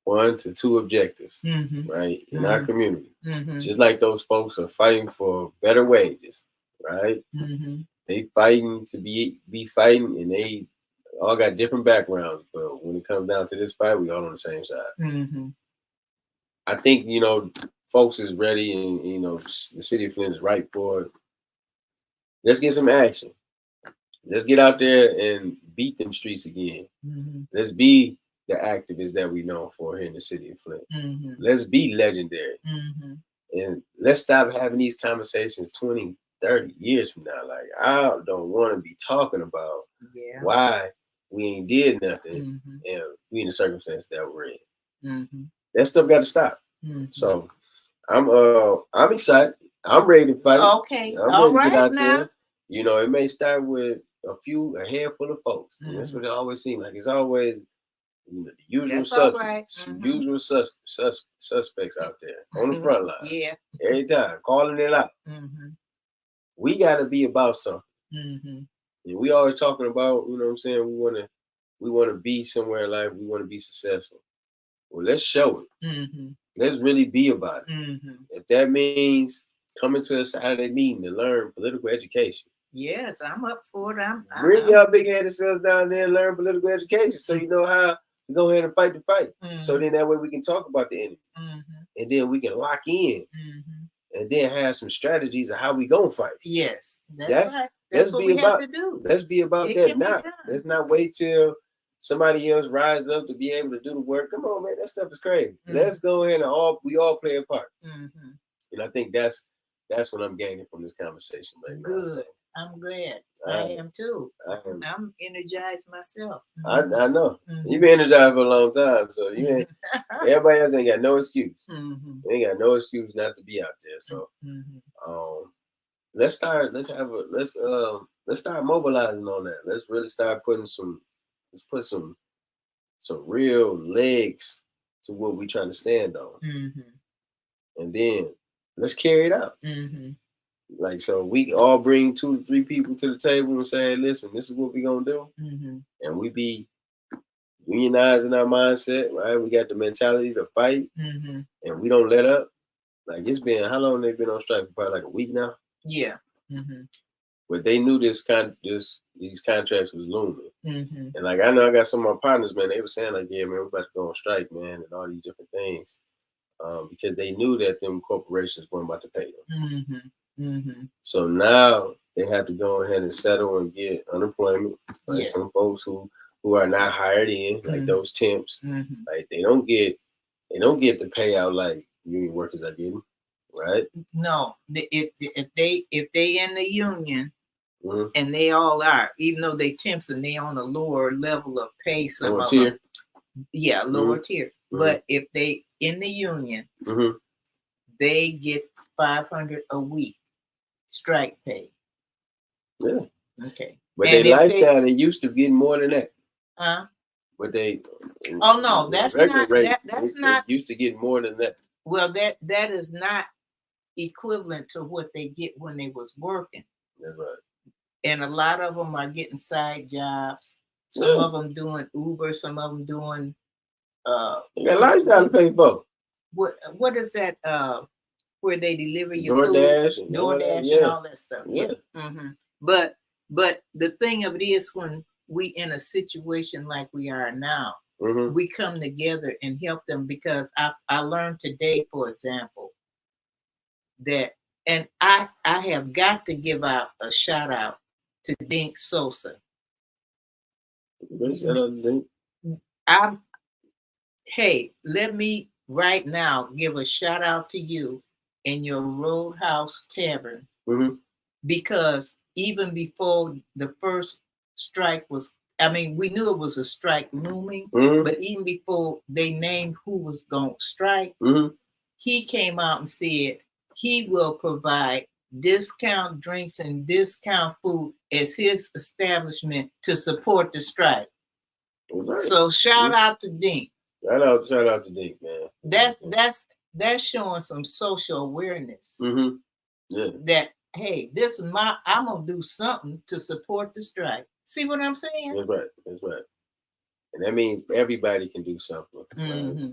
1 to 2 objectives, right, in our community. Mm-hmm. Just like those folks are fighting for better wages, right? Mm-hmm. They fighting to be fighting, and they all got different backgrounds. But when it comes down to this fight, we all on the same side. Mm-hmm. I think, folks is ready, and, the city of Flint is right for it. Let's get some action. Let's get out there and beat them streets again. Mm-hmm. Let's be the activists that we know for here in the city of Flint. Mm-hmm. Let's be legendary. Mm-hmm. And let's stop having these conversations 20, 30 years from now. Like, I don't want to be talking about why we ain't did nothing and we in the circumstance that we're in. Mm-hmm. That stuff got to stop. Mm-hmm. So I'm excited. I'm ready to fight. Okay. I'm ready to get out there. It may start with a handful of folks. And that's what it always seems like. It's always the usual suspects, usual suspects out there on the front line. Yeah. Every time, calling it out. Mm-hmm. We got to be about something. Mm-hmm. And we always talking about, we want to we want to be somewhere in life. We want to be successful. Well, let's show it. Mm-hmm. Let's really be about it. Mm-hmm. If that means coming to a Saturday meeting to learn political education. Yes, I'm up for it. Bring y'all big-headed selves down there and learn political education so you know how to go ahead and fight the fight. Mm-hmm. So then that way we can talk about the enemy. Mm-hmm. And then we can lock in. Mm-hmm. And then have some strategies of how we gonna fight. Yes, that's right. That's what we have to do. Let's be about that now. Let's not wait till somebody else rise up to be able to do the work. Come on, man, that stuff is crazy. Mm-hmm. Let's go ahead and we all play a part. Mm-hmm. And I think that's what I'm gaining from this conversation right now. Good. So, I'm glad. I am too. I'm energized myself. Mm-hmm. I know. Mm-hmm. You've been energized for a long time, so you ain't. Everybody else ain't got no excuse. Mm-hmm. They ain't got no excuse not to be out there. So, let's start. Let's start mobilizing on that. Let's really start putting some. Let's put some real legs to what we're trying to stand on, and then let's carry it out. Like, so we all bring 2 to 3 people to the table and say, hey, listen, this is what we're going to do. And we be unionizing our mindset, right? We got the mentality to fight and we don't let up. Like, it's been, how long they've been on strike? Probably like a week now. Yeah. But they knew these contracts was looming. And like, I know I got some of my partners, man, they were saying like, yeah, man, we're about to go on strike, man, and all these different things. Because they knew that them corporations weren't about to pay them. So now they have to go ahead and settle and get unemployment. Like some folks who are not hired in, like those temps, like they don't get the payout like union workers are getting, right? No, if they in the union, and they all are, even though they temps and they on a lower level of pay, some lower of tier. Them, lower tier. But if they in the union, they get $500 a week. Strike pay. Yeah. Okay. But their lifestyle, they used to get more than that. But they. Oh no, that's not. That's not. Used to get more than that. Well, that is not equivalent to what they get when they was working. That's right. And a lot of them are getting side jobs. Some of them doing Uber. Some of them doing. You got lifestyle to pay for. What is that? Where they deliver your DoorDash food, DoorDash and all that stuff. Yeah. But the thing of it is, when we in a situation like we are now, we come together and help them, because I learned today, for example, that, and I have got to give out a shout out to Dink Sosa. Hey, let me right now give a shout out to you in your Roadhouse Tavern, because even before the first strike was, I mean, we knew it was a strike looming, but even before they named who was going to strike, he came out and said he will provide discount drinks and discount food as his establishment to support the strike. Right. So shout out to Dink. Shout out to Dink, man. That's showing some social awareness. Yeah. That, hey, this is I'm gonna do something to support the strike. See what I'm saying? That's right. And that means everybody can do something. Right?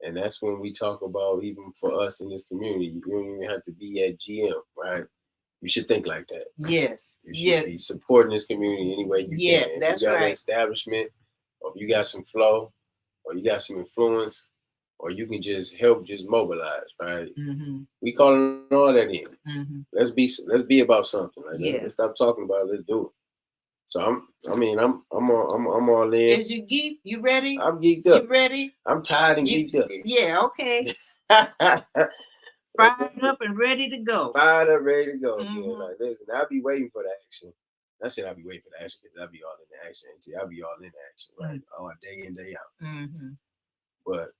And that's when we talk about, even for us in this community, you don't even have to be at GM, right? You should think like that. Yes. You should be supporting this community any way you can. If that's you got right. an establishment, or if you got some flow, or you got some influence, or you can just help, just mobilize, right? We calling all that in. Let's be about something. Like, let's stop talking about it. Let's do it. So I'm all in. Is you geeked? You ready? I'm geeked up. You ready? I'm tired and geeked up. Yeah, okay. Fired up and ready to go. Fired up, ready to go. Yeah, like, listen, I'll be waiting for the action. I said I'll be waiting for the action because I'll be all in the action. I'll be all in the action, right? All day in, day out. But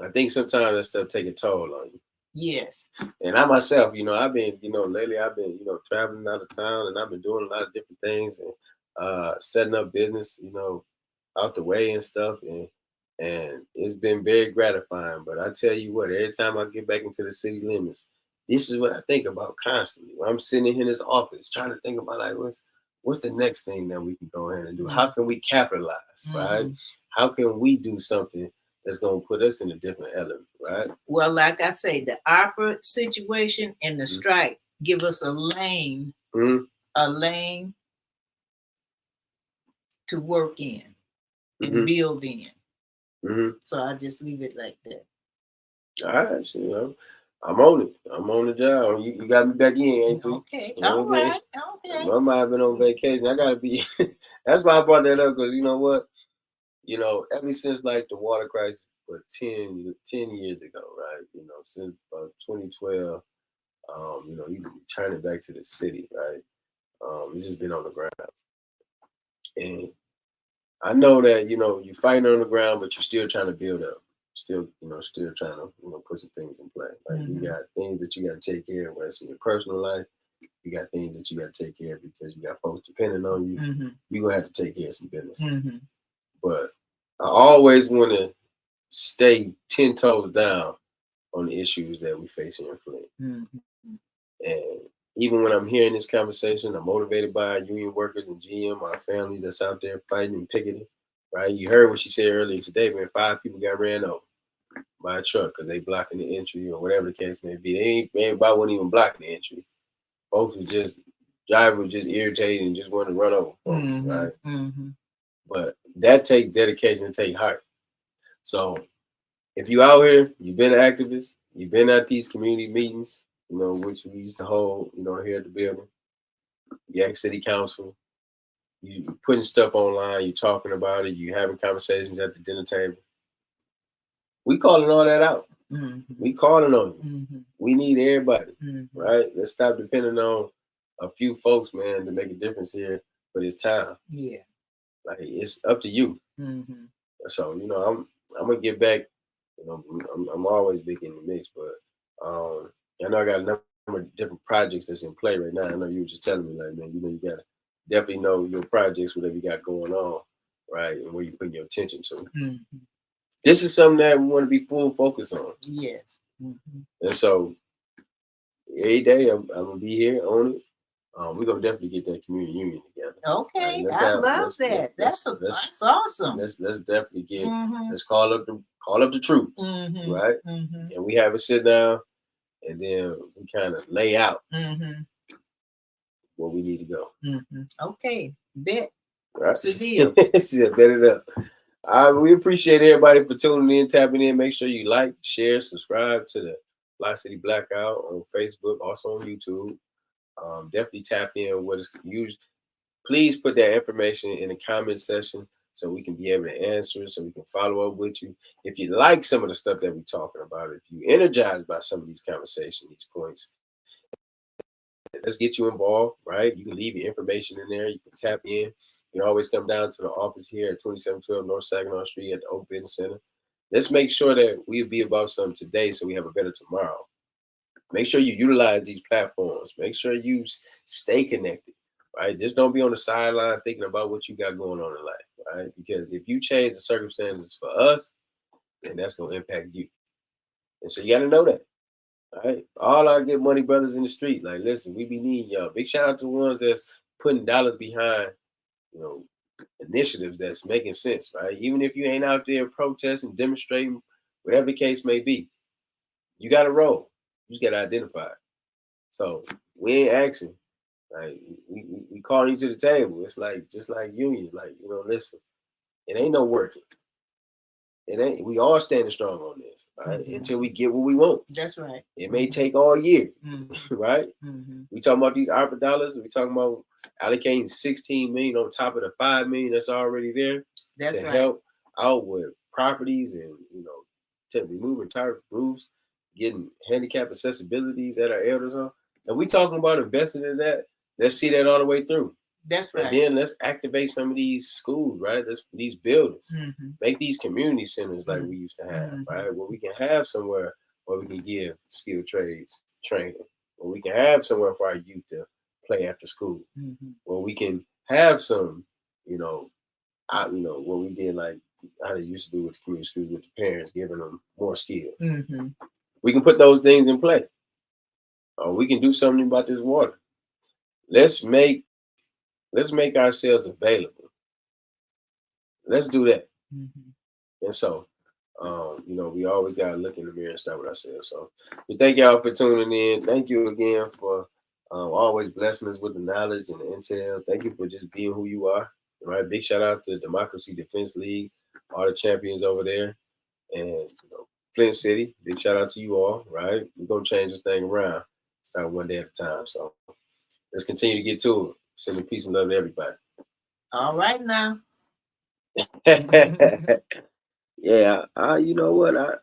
I think sometimes that stuff take a toll on you. Yes. And I myself, I've been, lately I've been, traveling out of town, and I've been doing a lot of different things and setting up business, out the way and stuff. And it's been very gratifying. But I tell you what, every time I get back into the city limits, this is what I think about constantly. When I'm sitting in this office trying to think about, like, what's the next thing that we can go ahead and do? How can we capitalize, right? How can we do something that's going to put us in a different element, right? Well, like I say, the opera situation and the strike give us a lane to work in and build in. So I just leave it like that. All right, you know, I'm on it. I'm on the job. You got me back in, ain't you? Okay, all right, okay. My mind been on vacation. I gotta be. That's why I brought that up, because you know what? You know, ever since like the water crisis, but 10 years ago, right? You know, since 2012, you know, you returning back to the city, right? It's just been on the ground, and I know that, you know, you're fighting on the ground, but you're still trying to build up. Still trying to, you know, put some things in play. Like you got things that you got to take care of, whether it's in your personal life. You got things that you got to take care of because you got folks depending on you. You're going to have to take care of some business. But I always want to stay 10 toes down on the issues that we face here in Flint. And even when I'm hearing this conversation, I'm motivated by union workers and GM, our families that's out there fighting and picketing, right? You heard what she said earlier today, man. 5 people got ran over by a truck because they blocking the entry or whatever the case may be. Everybody wasn't even blocking the entry. Folks was just, driver was just irritated and just wanted to run over folks, right? But that takes dedication and take heart. So if you out here, you've been an activist, you've been at these community meetings, you know, which we used to hold, you know, here at the building, you ask city council, you putting stuff online, you talking about it, you having conversations at the dinner table. We calling all that out. We calling on you. We need everybody, right? Let's stop depending on a few folks, man, to make a difference here for this time. Yeah. Like, it's up to you. So, you know, I'm gonna get back. You know, I'm always big in the mix, but I know I got a number of different projects that's in play right now. I know you were just telling me, like, man, you know, you gotta definitely know your projects, whatever you got going on, right, and where you put your attention to. This is something that we want to be full focus on. Yes. And so every day I'm gonna be here on it. We're gonna definitely get that community union together. Okay, I love that. That's awesome. Let's definitely get. Let's call up the truth, right? And we have a sit down, and then we kind of lay out where we need to go. Okay, bet. Right? It's a deal. Yeah, bet it up. We appreciate everybody for tuning in, tapping in. Make sure you like, share, subscribe to the Fli-City Blackout on Facebook, also on YouTube. Definitely tap in what is used. Please put that information in the comment section so we can be able to answer it, so we can follow up with you. If you like some of the stuff that we're talking about, if you're energized by some of these conversations, these points, let's get you involved, right? You can leave your information in there. You can tap in. You can always come down to the office here at 2712 North Saginaw Street at the Oak Business Center. Let's make sure that we'll be about something today so we have a better tomorrow. Make sure you utilize these platforms. Make sure you stay connected, right? Just don't be on the sideline thinking about what you got going on in life, right? Because if you change the circumstances for us, then that's going to impact you. And so you got to know that, right? All our Get Money brothers in the street, like, listen, we be needing y'all. Big shout out to the ones that's putting dollars behind, you know, initiatives that's making sense, right? Even if you ain't out there protesting, demonstrating, whatever the case may be, you got to roll. You just got to identify it. So we ain't asking. Like, we calling you to the table. It's like, just like union. Like, you know, listen, it ain't no working. It ain't. We all standing strong on this, right? Until we get what we want. That's right. It may take all year, right? We talking about these ARPA dollars. We talking about allocating $16 million on top of the $5 million that's already there to help out with properties and, you know, to remove retired roofs, getting handicap accessibilities at our elders home. And we talking about investing in that. Let's see that all the way through. That's right. And then let's activate some of these schools, right? These buildings. Make these community centers like we used to have, right? Where we can have somewhere where we can give skilled trades training. Where we can have somewhere for our youth to play after school. Where we can have some, you know, what we did, like how they used to do with the community schools with the parents, giving them more skills. We can put those things in play. Or we can do something about this water. Let's let's make ourselves available. Let's do that. Mhm. And so, you know, we always got to look in the mirror and start with ourselves. So we thank y'all for tuning in. Thank you again for always blessing us with the knowledge and the intel. Thank you for just being who you are. All right. Big shout out to Democracy Defense League, all the champions over there. And, you know, Flint City, big shout out to you all, right? We're going to change this thing around. Start one day at a time. So let's continue to get to it. Sending peace and love to everybody. All right now. Yeah, you know what?